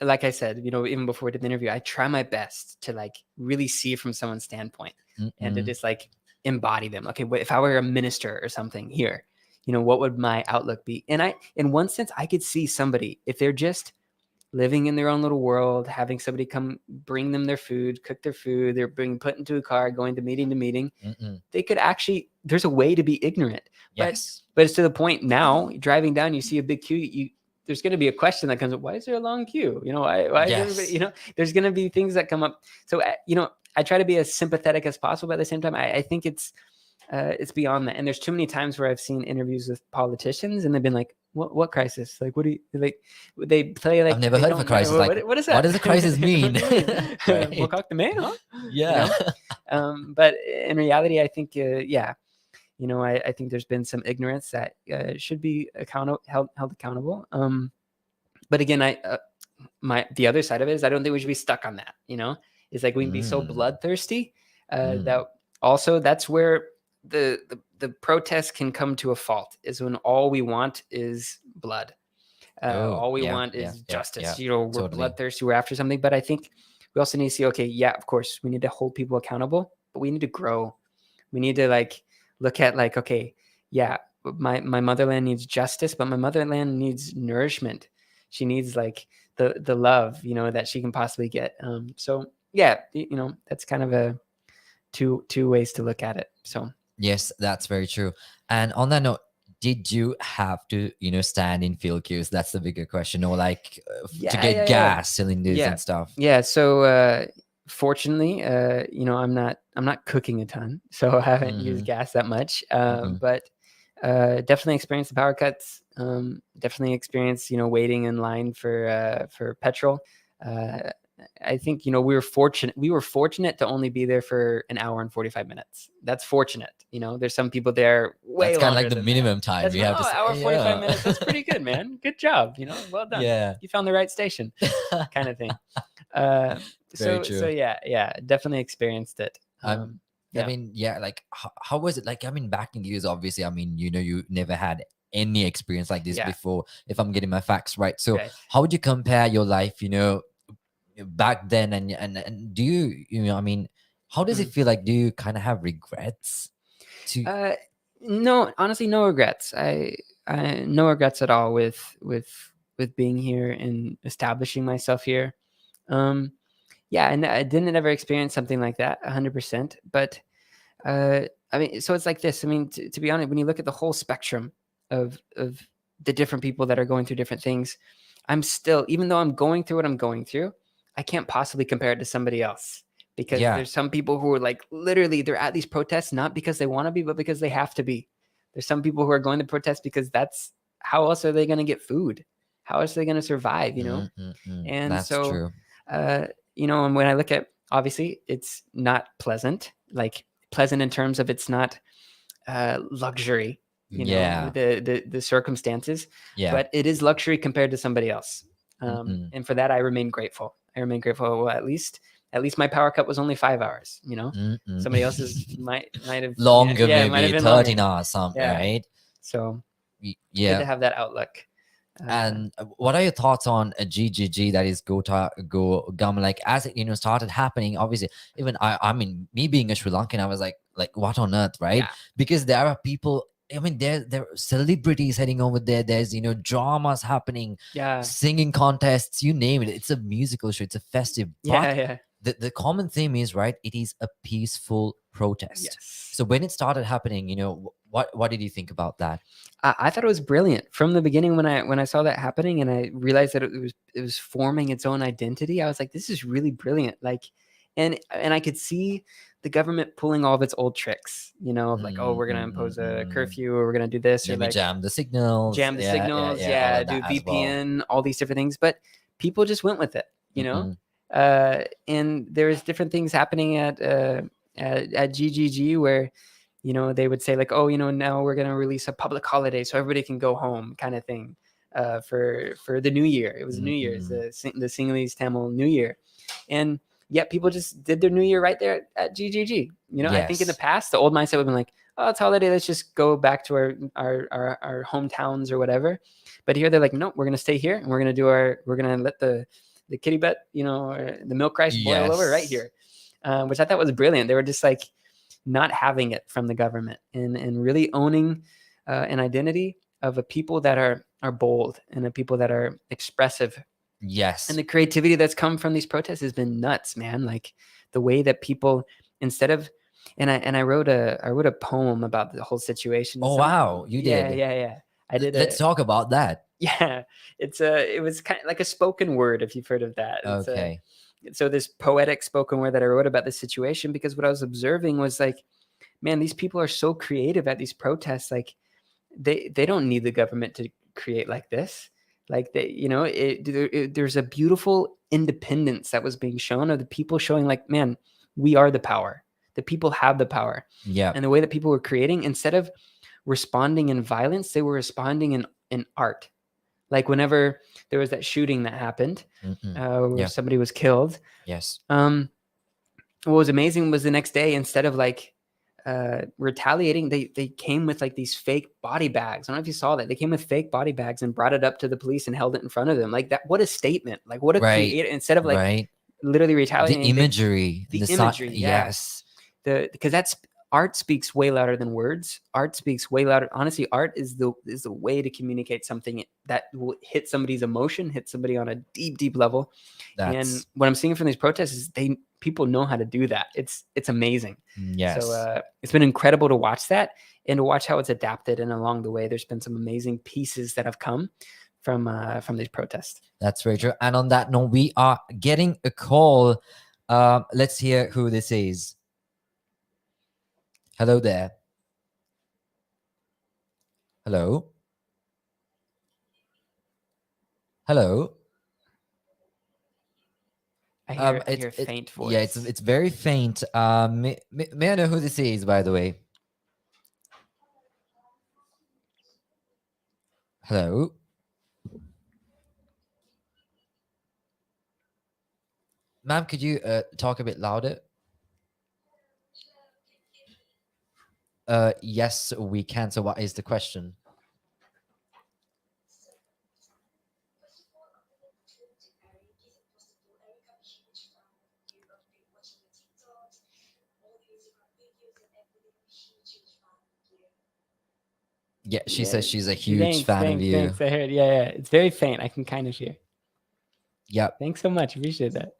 like I said, even before I did the interview, I try my best to like really see it from someone's standpoint and to Mm-mm. just like embody them. Okay, if I were a minister or something here, what would my outlook be? And in one sense, I could see somebody if they're just living in their own little world, having somebody come bring them their food, cook their food, they're being put into a car, going to meeting. Mm-mm. They could actually, there's a way to be ignorant, but Yes. it's to the point now, driving down, you see a big queue, there's going to be a question that comes up, why is there a long queue? Why is everybody, Yes. there's going to be things that come up. So, I try to be as sympathetic as possible, but at the same time, I think it's beyond that. And there's too many times where I've seen interviews with politicians and they've been like, what crisis? Like, what do you like? They play like I've never they heard of a don't know. crisis. Like, What is what that? does a crisis mean? What do you mean? Right. Mokok the man, huh? Yeah. But in reality, I think, yeah, I think there's been some ignorance that should be held accountable. But again, the other side of it is I don't think we should be stuck on that. It's like we can be so Mm. bloodthirsty Mm. that also that's where the protest can come to a fault, is when all we want is blood. Oh, All we yeah, want yeah, is yeah, yeah. justice. We're Totally. bloodthirsty. We're after something. But I think we also need to see, okay, yeah, of course, we need to hold people accountable, but we need to grow. We need to like look at like, okay, yeah, my motherland needs justice, but my motherland needs nourishment. She needs like the love, that she can possibly get. So yeah, that's kind of a two ways to look at it. So Yes, that's very true. And on that note, did you have to, stand in field queues? That's the bigger question. Or like to yeah, get yeah, yeah, gas cylinders yeah, and stuff. yeah. So fortunately, I'm not cooking a ton, so I haven't used Hmm. gas that much. Hmm. But definitely experienced the power cuts. Definitely experienced, waiting in line for petrol. Uh, I think we were fortunate to only be there for an hour and 45 minutes. That's fortunate. There's some people there way That's kind of longer like the than that. minimum time That's you have to hour say. 45 Yeah. minutes. That's pretty good, man. Good job. Well done. Yeah. You found the right station, kind of thing. Uh, Very so true. yeah, definitely experienced it. Um, I Yeah, mean, yeah, like how was it? Like, I mean, back in the years, obviously, I mean, you never had any experience like this yeah, before, if I'm getting my facts right. So right. how would you compare your life, back then and do I mean, how does it Mm. feel like? Do you kind of have regrets to Uh, no, honestly, no regrets. I no regrets at all with being here and establishing myself here. Um, yeah, and I didn't ever experience something like that 100%. But I mean, so it's like this. I mean, to be honest, when you look at the whole spectrum of the different people that are going through different things, I'm still, even though I'm going through what I'm going through, I can't possibly compare it to somebody else, because yeah, there's some people who are like literally they're at these protests not because they want to be, but because they have to be. There's some people who are going to protest because that's how else are they going to get food? How else are they going to survive? And that's so, true. uh, and when I look at, obviously, it's not pleasant, like pleasant in terms of it's not luxury, Yeah, the circumstances, yeah. but it is luxury compared to somebody else. Mm-mm. And for that, I remain grateful. Well, at least my power cut was only 5 hours. Mm-mm. Somebody else's might have, Longer, yeah, it might have maybe been longer. 13 hours, some Yeah. right. So good Yeah. to have that outlook. And what are your thoughts on a GGG, that is go gum, like as it started happening? Obviously, even I mean, me being a Sri Lankan, I was like what on earth, right? Yeah. Because there are people, I mean, there are celebrities heading over there. There's dramas happening, Yeah. singing contests, you name it. It's a musical show, it's a festive, Yeah. but Yeah. the common theme is, right, it is a peaceful protest. Yes. So when it started happening, what did you think about that? I thought it was brilliant from the beginning when I saw that happening and I realized that it was forming its own identity. I was like, this is really brilliant. Like, and I could see the government pulling all of its old tricks, of like, oh, we're gonna impose a curfew, or we're gonna do this, or Maybe like jam the signals. All yeah, of do that as well. VPN, all these different things. But people just went with it. Mm-mm. And there's different things happening at GGG where they would say like, oh, now we're going to release a public holiday so everybody can go home, kind of thing, for the new year. It was New Year's, the Sinhalese Tamil New Year. And yet people just did their New Year right there at GGG. I think in the Yes. past, the old mindset would have been like, oh, it's holiday, let's just go back to our hometowns or whatever. But here they're like, nope, we're going to stay here and we're going to let the kitty butt, or the milk rice boil over right here, which I thought was brilliant. They were just like, not having it from the government and really owning an identity of a people that are bold and a people that are expressive. Yes. And the creativity that's come from these protests has been nuts, man. Like the way that people, instead of, and I wrote a poem about the whole situation. Oh, wow, you did. Yeah. I did. Let's talk about that. Yeah, it was kind of like a spoken word, if you've heard of that. Okay. So this poetic spoken word that I wrote about this situation, because what I was observing was like, man, these people are so creative at these protests. Like they don't need the government to create like this. Like there's a beautiful independence that was being shown of the people showing like, man, we are the power. The people have the power. Yeah. And the way that people were creating, instead of responding in violence, they were responding in art. Like whenever there was that shooting that happened, where somebody was killed. Yes. What was amazing was the next day, instead of like retaliating, they came with like these fake body bags. I don't know if you saw that. They came with fake body bags and brought it up to the police and held it in front of them. Like that, what a statement. Like what a creative, instead of like literally retaliating. The imagery. The imagery, yeah. Yes. Because that's art speaks way louder than words. Art speaks way louder. Honestly, art is the way to communicate something that will hit somebody's emotion, hit somebody on a deep, deep level. And what I'm seeing from these protests is people know how to do that. It's amazing. Yes. So it's been incredible to watch that and to watch how it's adapted. And along the way, there's been some amazing pieces that have come from these protests. That's very true. And on that note, we are getting a call. Let's hear who this is. Hello there. Hello. Hello. I hear a faint voice. Yeah, it's very faint. May I know who this is, by the way? Hello. Ma'am, could you talk a bit louder? Yes, we can. So what is the question? Yeah, she says she's a huge fan of you. Thanks. I heard. Yeah. It's very faint. I can kind of hear. Yep. Thanks so much. Appreciate that.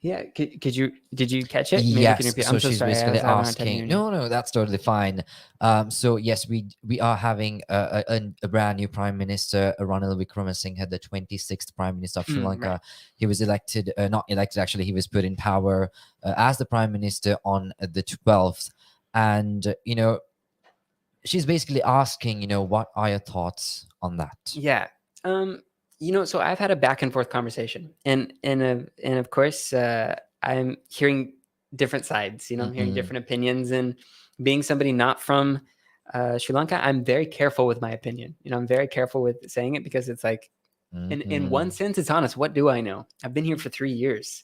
Yeah, did you catch it? Maybe yes. Can repeat? So I'm so she's sorry. basically I was having a hard time asking. hearing you. No, that's totally fine. So yes, we are having a brand new prime minister, Ranil Wickremesinghe, the 26th prime minister of Sri Lanka. Right. He was elected, not elected actually. He was put in power as the prime minister on the 12th, and she's basically asking, what are your thoughts on that? Yeah. So I've had a back and forth conversation, and of course, I'm hearing different sides. I'm hearing different opinions, and being somebody not from Sri Lanka, I'm very careful with my opinion. I'm very careful with saying it because it's like, in one sense, it's honest. What do I know? I've been here for 3 years.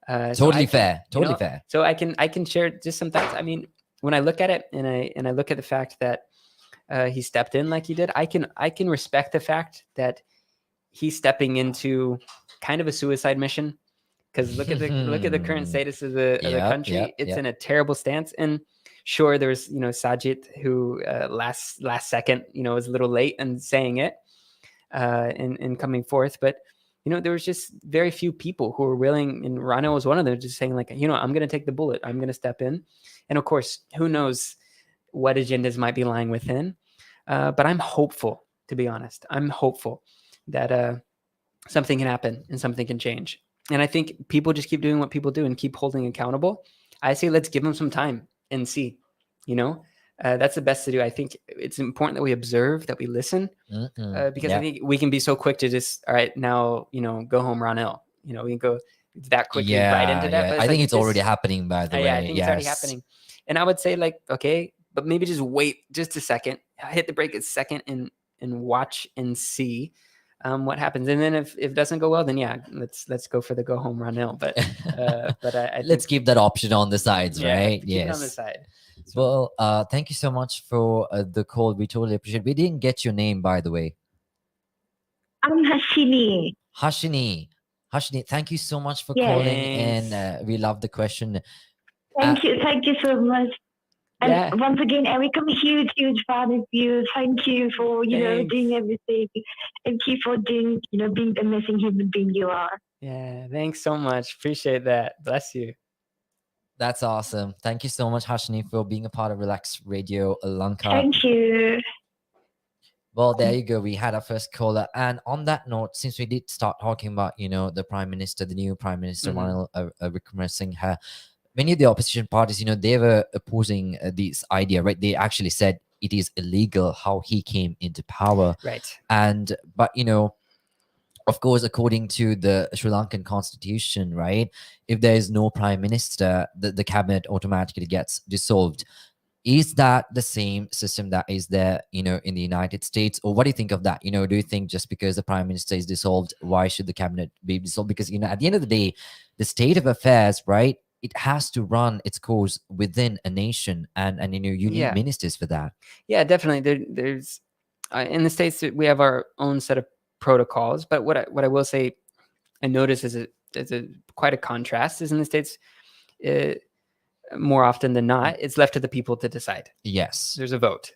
Totally fair. Totally fair. So I can share just some thoughts. I mean, when I look at it, and I look at the fact that he stepped in like he did, I can respect the fact that he's stepping into kind of a suicide mission, because look at the current status of the country. It's in a terrible stance. And sure, there's Sajid, who last second was a little late in saying it in coming forth, but there was just very few people who were willing, and Rano was one of them, just saying like, I'm going to take the bullet, I'm going to step in. And of course, who knows what agendas might be lying within, but I'm hopeful, to be honest. I'm hopeful that something can happen and something can change. And I think people just keep doing what people do and keep holding accountable. I say let's give them some time and see. That's the best to do. I think it's important that we observe, that we listen, because I think we can be so quick to just, all right, now go home, Ronell. We can go that quickly right into that. But I think it's already happening, by the way. Yeah, I think it's already happening. And I would say like, okay, but maybe just wait just a second, hit the brake a second, and watch and see what happens. And then if it doesn't go well, then let's go for the go home Ronell. But I let's keep that option on the sides, right? Keep it on the side. So. Well, thank you so much for the call. We totally appreciate it. We didn't get your name, by the way. I'm Hashini. Hashini, thank you so much for calling in. We love the question. Thank you so much. And once again, Eric, I'm a huge fan of you. Thank you for doing everything, and keep on doing being the amazing human being you are. Yeah, thanks so much. Appreciate that. Bless you. That's awesome. Thank you so much, Hashini, for being a part of Relax Radio Lanka. Thank you. Well, there you go. We had our first caller. And on that note, since we did start talking about, the prime minister, the new prime minister, Ranil Wickremesinghe, many of the opposition parties, they were opposing this idea, right? They actually said it is illegal how he came into power. Right. But, of course, according to the Sri Lankan constitution, right, if there is no prime minister, the cabinet automatically gets dissolved. Is that the same system that is there, in the United States? Or what do you think of that? Do you think just because the prime minister is dissolved, why should the cabinet be dissolved? Because, at the end of the day, the state of affairs, right? It has to run its course within a nation, and you need Yeah. ministers for that. Yeah, definitely. There's in the States we have our own set of protocols, but what I will say I notice is quite a contrast is in the States. More often than not, it's left to the people to decide. Yes. There's a vote.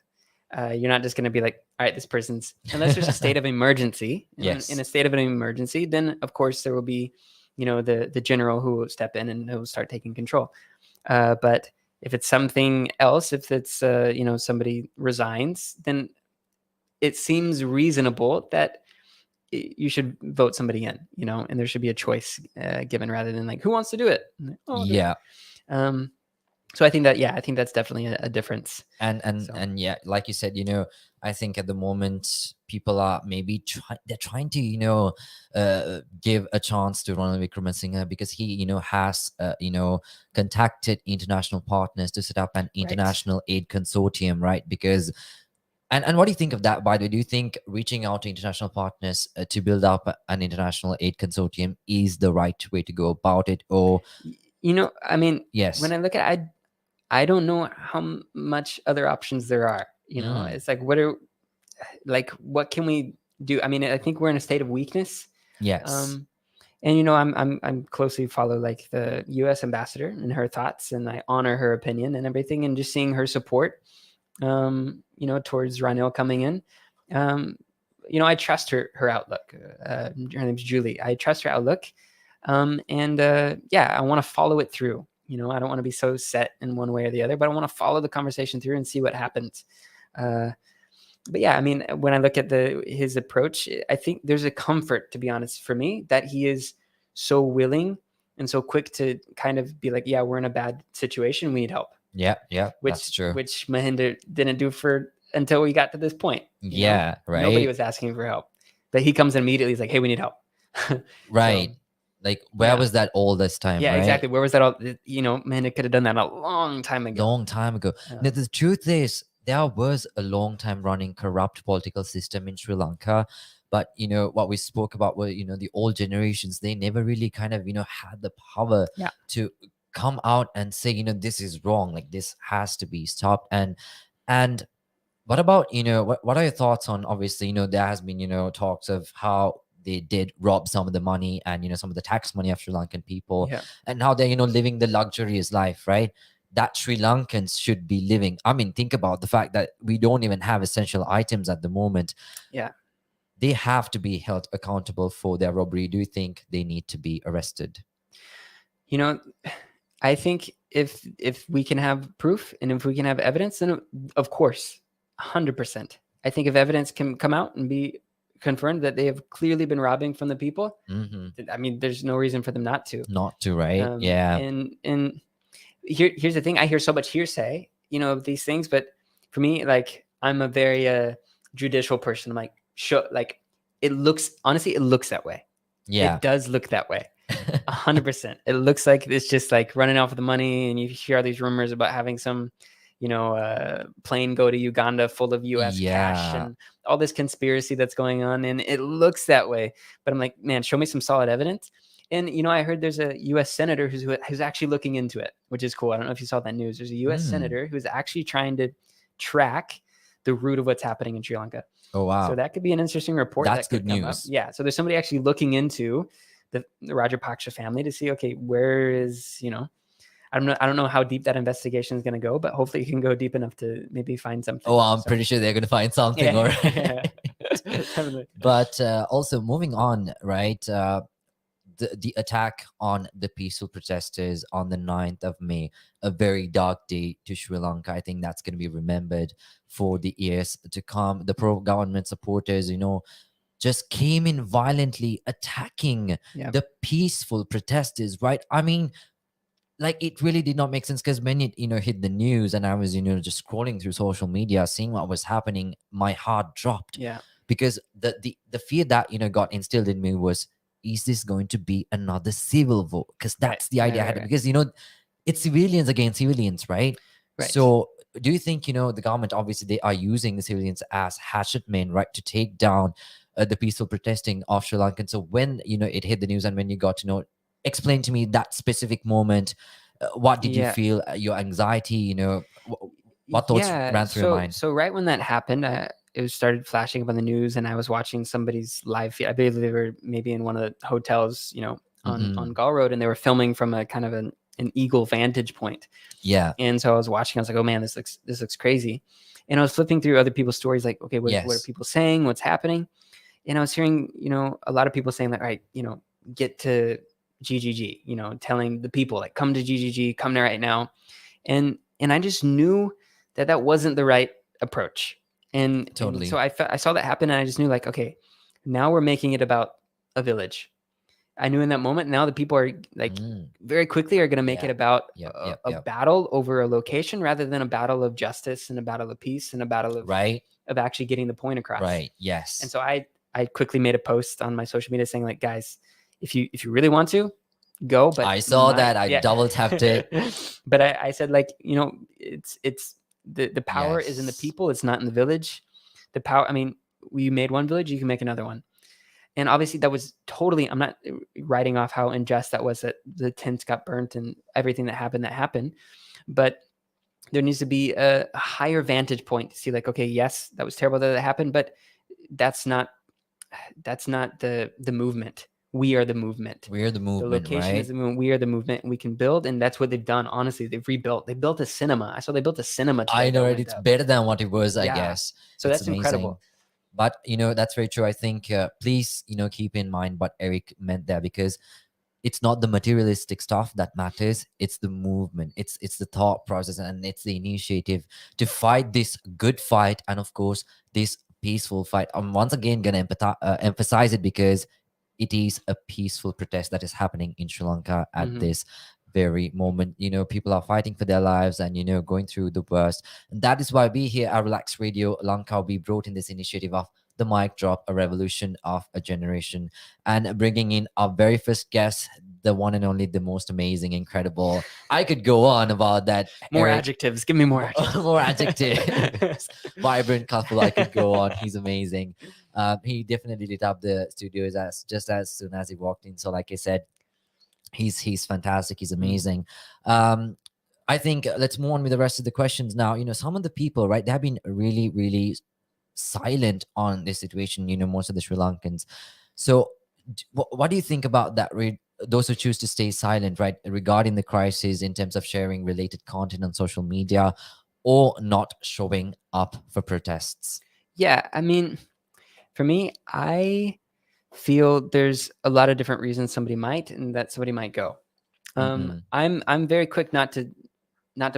You're not just going to be like, all right, this person's, unless there's a state of emergency. Yes. In a state of an emergency, then of course there will be, the general who will step in and will start taking control. But if it's something else, if it's, somebody resigns, then it seems reasonable that you should vote somebody in, and there should be a choice given rather than like, who wants to do it? Yeah. So I think that's definitely a difference. And yeah, like you said, I think at the moment people are maybe they're trying to give a chance to Ronald Wickremesinghe, because he has contacted international partners to set up an international aid consortium, right? Because and what do you think of that, by the way? Do you think reaching out to international partners to build up an international aid consortium is the right way to go about it? Or I mean, yes, when I look at it, I don't know how much other options there are. It's like, what can we do? I mean, I think we're in a state of weakness. Yes. And I'm closely follow like the U.S. ambassador and her thoughts, and I honor her opinion and everything, and just seeing her support, towards Ranil coming in. I trust her outlook. Her name's Julie. I trust her outlook. I want to follow it through. I don't want to be so set in one way or the other, but I want to follow the conversation through and see what happens. But yeah, I mean, when I look at his approach, I think there's a comfort, to be honest, for me, that he is so willing and so quick to kind of be like, yeah, we're in a bad situation. We need help. Yeah, that's true. Which Mahinda didn't do until we got to this point. Yeah, right. Nobody was asking for help, but he comes in immediately. He's like, hey, we need help. Right. So, like, where was that all this time? Yeah, right? Exactly. Where was that all? Man, it could have done that a long time ago. Yeah. Now, the truth is, there was a long time running corrupt political system in Sri Lanka. But, what we spoke about were, the old generations, they never really kind of, had the power to come out and say, this is wrong. Like, this has to be stopped. And what about, what are your thoughts on, obviously, there has been, talks of how they did rob some of the money and some of the tax money of Sri Lankan people, and how they're living the luxurious life, right? That Sri Lankans should be living. I mean, think about the fact that we don't even have essential items at the moment. They have to be held accountable for their robbery. Do you think they need to be arrested? I think if we can have proof and if we can have evidence, then of course 100%. I think if evidence can come out and be confirmed that they have clearly been robbing from the people, I mean, there's no reason for them not to, right? Yeah. And here's the thing. I hear so much hearsay, of these things, but for me, like, I'm a very judicial person. I'm like, sure, like, it looks that way. Yeah. It does look that way. 100%. It looks like it's just like running off with the money, and you hear all these rumors about having some plane go to Uganda full of US cash and all this conspiracy that's going on. And it looks that way, but I'm like, man, show me some solid evidence. And, I heard there's a US senator who's actually looking into it, which is cool. I don't know if you saw that news. There's a US senator who's actually trying to track the root of what's happening in Sri Lanka. Oh, wow. So that could be an interesting report. That's good news. Yeah. So there's somebody actually looking into the Rajapaksa family to see, okay, where is, I don't know how deep that investigation is going to go, but hopefully it can go deep enough to maybe find something. Oh, I'm pretty sure they're going to find something. Yeah. But also moving on, right? The attack on the peaceful protesters on the 9th of May, a very dark day to Sri Lanka. I think that's going to be remembered for the years to come. The pro-government supporters, just came in violently attacking the peaceful protesters, right? I mean, like, it really did not make sense, because when it hit the news and I was just scrolling through social media, seeing what was happening, my heart dropped. Because the fear that got instilled in me was, is this going to be another civil war? Because that's the idea I had. Because it's civilians against civilians, right? So do you think, the government, obviously they are using the civilians as hatchet men, right, to take down the peaceful protesting of Sri Lankan? So when, it hit the news and when you got to know, explain to me that specific moment. What did you Yeah. feel? Your anxiety, what thoughts Yeah. ran through your mind? So right when that happened, it was started flashing up on the news, and I was watching somebody's live feed. I believe they were maybe in one of the hotels, on Gall Road, and they were filming from a kind of an eagle vantage point. Yeah. And so I was watching. I was like, "Oh man, this looks crazy." And I was flipping through other people's stories, like, "Okay, what are Yes. people saying? What's happening?" And I was hearing, a lot of people saying that, right, get to GGG, telling the people like, come to GGG, come there right now. And I just knew that wasn't the right approach. And Totally. so I saw that happen, and I just knew, like, okay, now we're making it about a village. I knew in that moment, now the people are like very quickly are going to make it about a battle over a location rather than a battle of justice and a battle of peace and a battle of right, of actually getting the point across. Right. Yes. And so I quickly made a post on my social media saying, like, guys, if you really want to, go. But I saw that. I double tapped it. But I said, like, it's the power is in the people. It's not in the village. The power. I mean, we made one village, you can make another one. And obviously that was totally, I'm not writing off how unjust that was, that the tents got burnt and everything that happened. But there needs to be a higher vantage point to see, like, okay, yes, that was terrible that happened, but that's not the movement. We are the movement. We are the movement. The location is the movement. We are the movement, and we can build. And that's what they've done. Honestly, they've rebuilt. They built a cinema. I saw they built a cinema. I know it. It's better than what it was, I guess. So it's that's amazing. incredible. But, that's very true. I think, please, keep in mind what Eric meant there, because it's not the materialistic stuff that matters. It's the movement. It's the thought process, and it's the initiative to fight this good fight. And of course, this peaceful fight. I'm once again going to emphasize it, because it is a peaceful protest that is happening in Sri Lanka at this very moment. People are fighting for their lives and, going through the worst. And that is why we here at Relax Radio Lanka, we brought in this initiative of the mic drop, a revolution of a generation, and bringing in our very first guest, the one and only, the most amazing, incredible. I could go on about that. More Eric. Adjectives. Give me more adjectives. More adjectives. Vibrant, colorful. I could go on. He's amazing. He definitely lit up the studios just as soon as he walked in. So, like I said, he's fantastic. He's amazing. I think let's move on with the rest of the questions now. Some of the people, right, they have been really, really silent on this situation. Most of the Sri Lankans. So, what do you think about that? Those who choose to stay silent, right, regarding the crisis in terms of sharing related content on social media or not showing up for protests? Yeah, I mean, for me, I feel there's a lot of different reasons somebody might, and that somebody might go. I'm very quick not to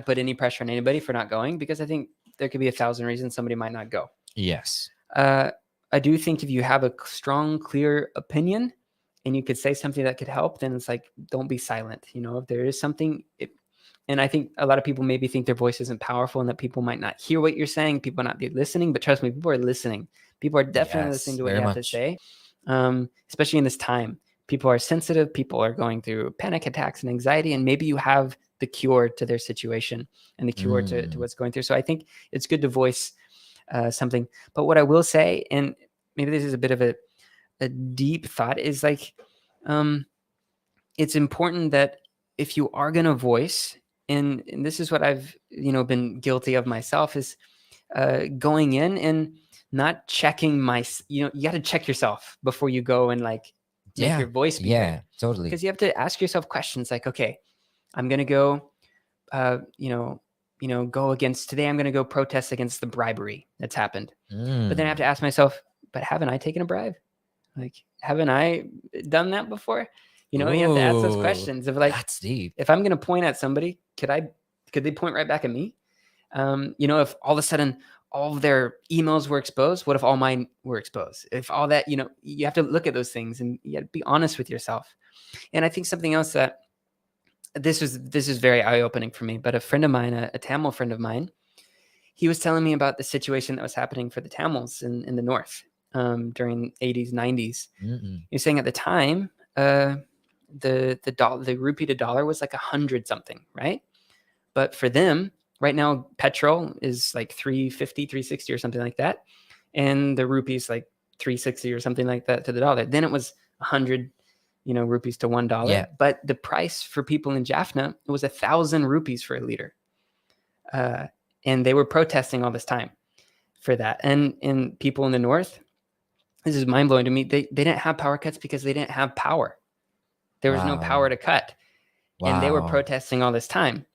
put any pressure on anybody for not going, because I think there could be 1,000 reasons somebody might not go. Yes. I do think if you have a strong, clear opinion and you could say something that could help, then it's like, don't be silent. If there is something, and I think a lot of people maybe think their voice isn't powerful and that people might not hear what you're saying. People not be listening, but trust me, people are listening. People are definitely listening to what you have to say, especially in this time. People are sensitive. People are going through panic attacks and anxiety, and maybe you have the cure to their situation and the cure to what's going through. So I think it's good to voice something. But what I will say, and maybe this is a bit of a deep thought, is like, it's important that if you are going to voice, and this is what I've been guilty of myself, is going in and not checking you got to check yourself before you go and like make your voice be heard. Totally. Because you have to ask yourself questions like, okay, I'm going to go go against, today I'm going to go protest against the bribery that's happened. But then I have to ask myself, but haven't I taken a bribe? Like, haven't I done that before? You have to ask those questions of, like, that's deep. If I'm going to point at somebody, could they point right back at me? If all of a sudden all of their emails were exposed, what if all mine were exposed? If all that, you have to look at those things and you have to be honest with yourself. And I think something else that this is very eye-opening for me, but a friend of mine, a Tamil friend of mine, he was telling me about the situation that was happening for the Tamils in the north during 80s, 90s. He was saying at the time, the rupee to dollar was like 100 something, right? But for them, right now petrol is like 350, 360 or something like that. And the rupees like 360 or something like that to the dollar. Then it was 100, rupees to $1. Yeah. But the price for people in Jaffna was 1,000 rupees for a liter. And they were protesting all this time for that. And people in the north, this is mind blowing to me. They didn't have power cuts because they didn't have power. There was no power to cut. Wow. And they were protesting all this time.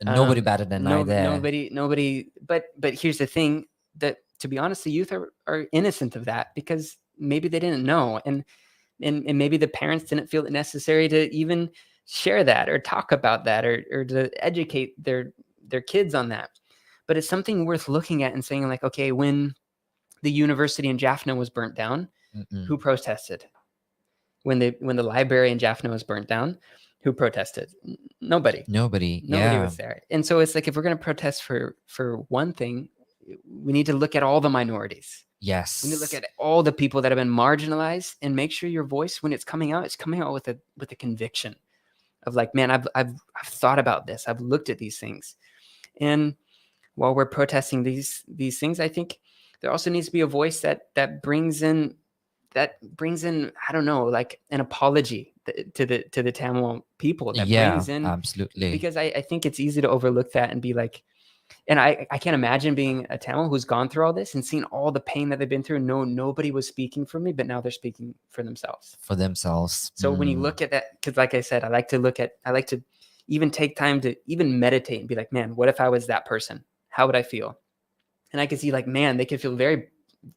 Nobody better than I there. Nobody. But here's the thing, that to be honest, the youth are innocent of that because maybe they didn't know, and maybe the parents didn't feel it necessary to even share that or talk about that or to educate their kids on that. But it's something worth looking at and saying like, okay, when the university in Jaffna was burnt down, who protested? When the library in Jaffna was burnt down, who protested? Nobody was there. And so it's like, if we're going to protest for one thing, we need to look at all the minorities. Yes. We need to look at all the people that have been marginalized and make sure your voice, when it's coming out with a conviction of like, man, I've thought about this. I've looked at these things. And while we're protesting these things, I think there also needs to be a voice that brings in, I don't know, like an apology to the Tamil people. That brings in, absolutely. Because I think it's easy to overlook that and be like, and I can't imagine being a Tamil who's gone through all this and seen all the pain that they've been through. No, nobody was speaking for me, but now they're speaking for themselves. So when you look at that, because like I said, I like to even take time to even meditate and be like, man, what if I was that person? How would I feel? And I could see like, man, they could feel very,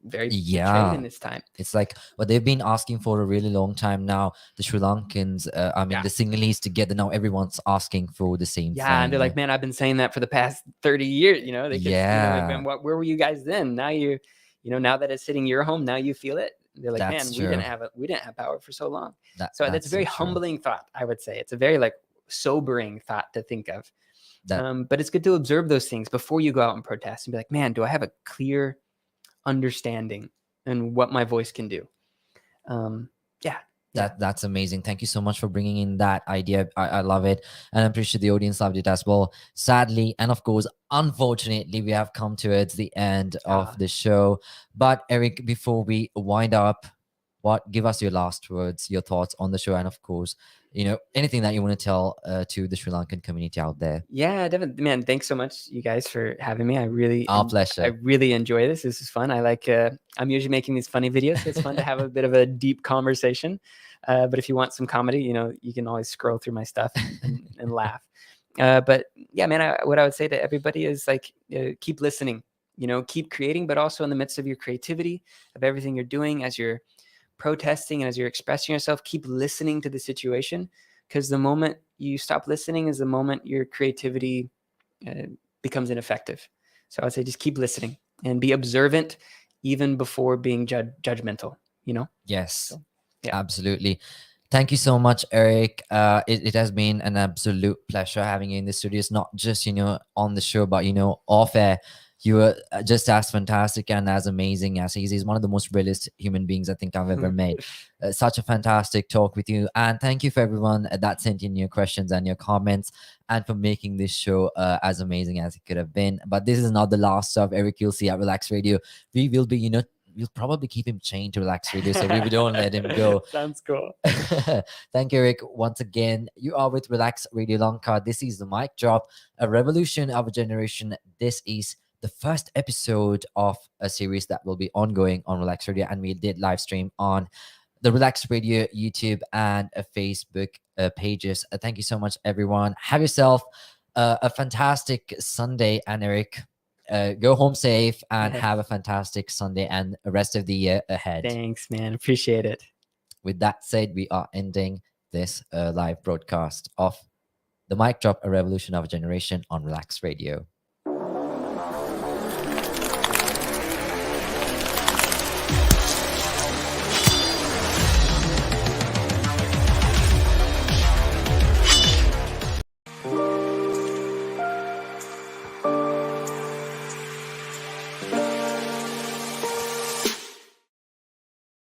very betrayed in this time. It's like what they've been asking for a really long time now. The Sri Lankans, the Sinhalese together, now everyone's asking for the same thing. Yeah, and they're like, man, I've been saying that for the past 30 years. They could, like, man, where were you guys then? Now now that it's hitting your home, now you feel it. They're like, that's man, true. we didn't have power for so long. So that's a very humbling thought, I would say. It's a very like sobering thought to think of. But it's good to observe those things before you go out and protest and be like, man, do I have a clear understanding and what my voice can do? That's amazing. Thank you so much for bringing in that idea. I love it, and I'm pretty sure the audience loved it as well. Sadly, and of course unfortunately, we have come towards the end of the show. But Eric, before we wind up, give us your last words, your thoughts on the show, and of course, anything that you want to tell to the Sri Lankan community out there. Yeah, definitely, man. Thanks so much, you guys, for having me. Our pleasure. I really enjoy this. This is fun. I like. I'm usually making these funny videos. So it's fun to have a bit of a deep conversation. But if you want some comedy, you can always scroll through my stuff and laugh. But yeah, man, what I would say to everybody is like, keep listening. Keep creating, but also in the midst of your creativity, of everything you're doing, as you're protesting and as you're expressing yourself, keep listening to the situation, because the moment you stop listening is the moment your creativity becomes ineffective. So I would say just keep listening and be observant even before being judgmental, Yes, so, yeah. Absolutely. Thank you so much, Eric. It has been an absolute pleasure having you in the studio. It's not just, on the show, but, off air. You were just as fantastic and as amazing as he is. He's one of the most brilliant human beings I think I've ever met. Such a fantastic talk with you. And thank you for everyone that sent in your questions and your comments, and for making this show as amazing as it could have been. But this is not the last of Eric you'll see at Relax Radio. We will be, we'll probably keep him chained to Relax Radio, so we don't let him go. Sounds cool. Thank you, Eric. Once again, you are with Relax Radio Lanka. This is the Mic Drop, a revolution of a generation. This is the first episode of a series that will be ongoing on Relax Radio, and we did live stream on the Relax Radio YouTube and Facebook pages. Thank you so much, everyone. Have yourself a fantastic Sunday, and Eric, go home safe and have a fantastic Sunday and the rest of the year ahead. Thanks, man. Appreciate it. With that said, we are ending this live broadcast of the Mic Drop, a revolution of a generation on Relax Radio.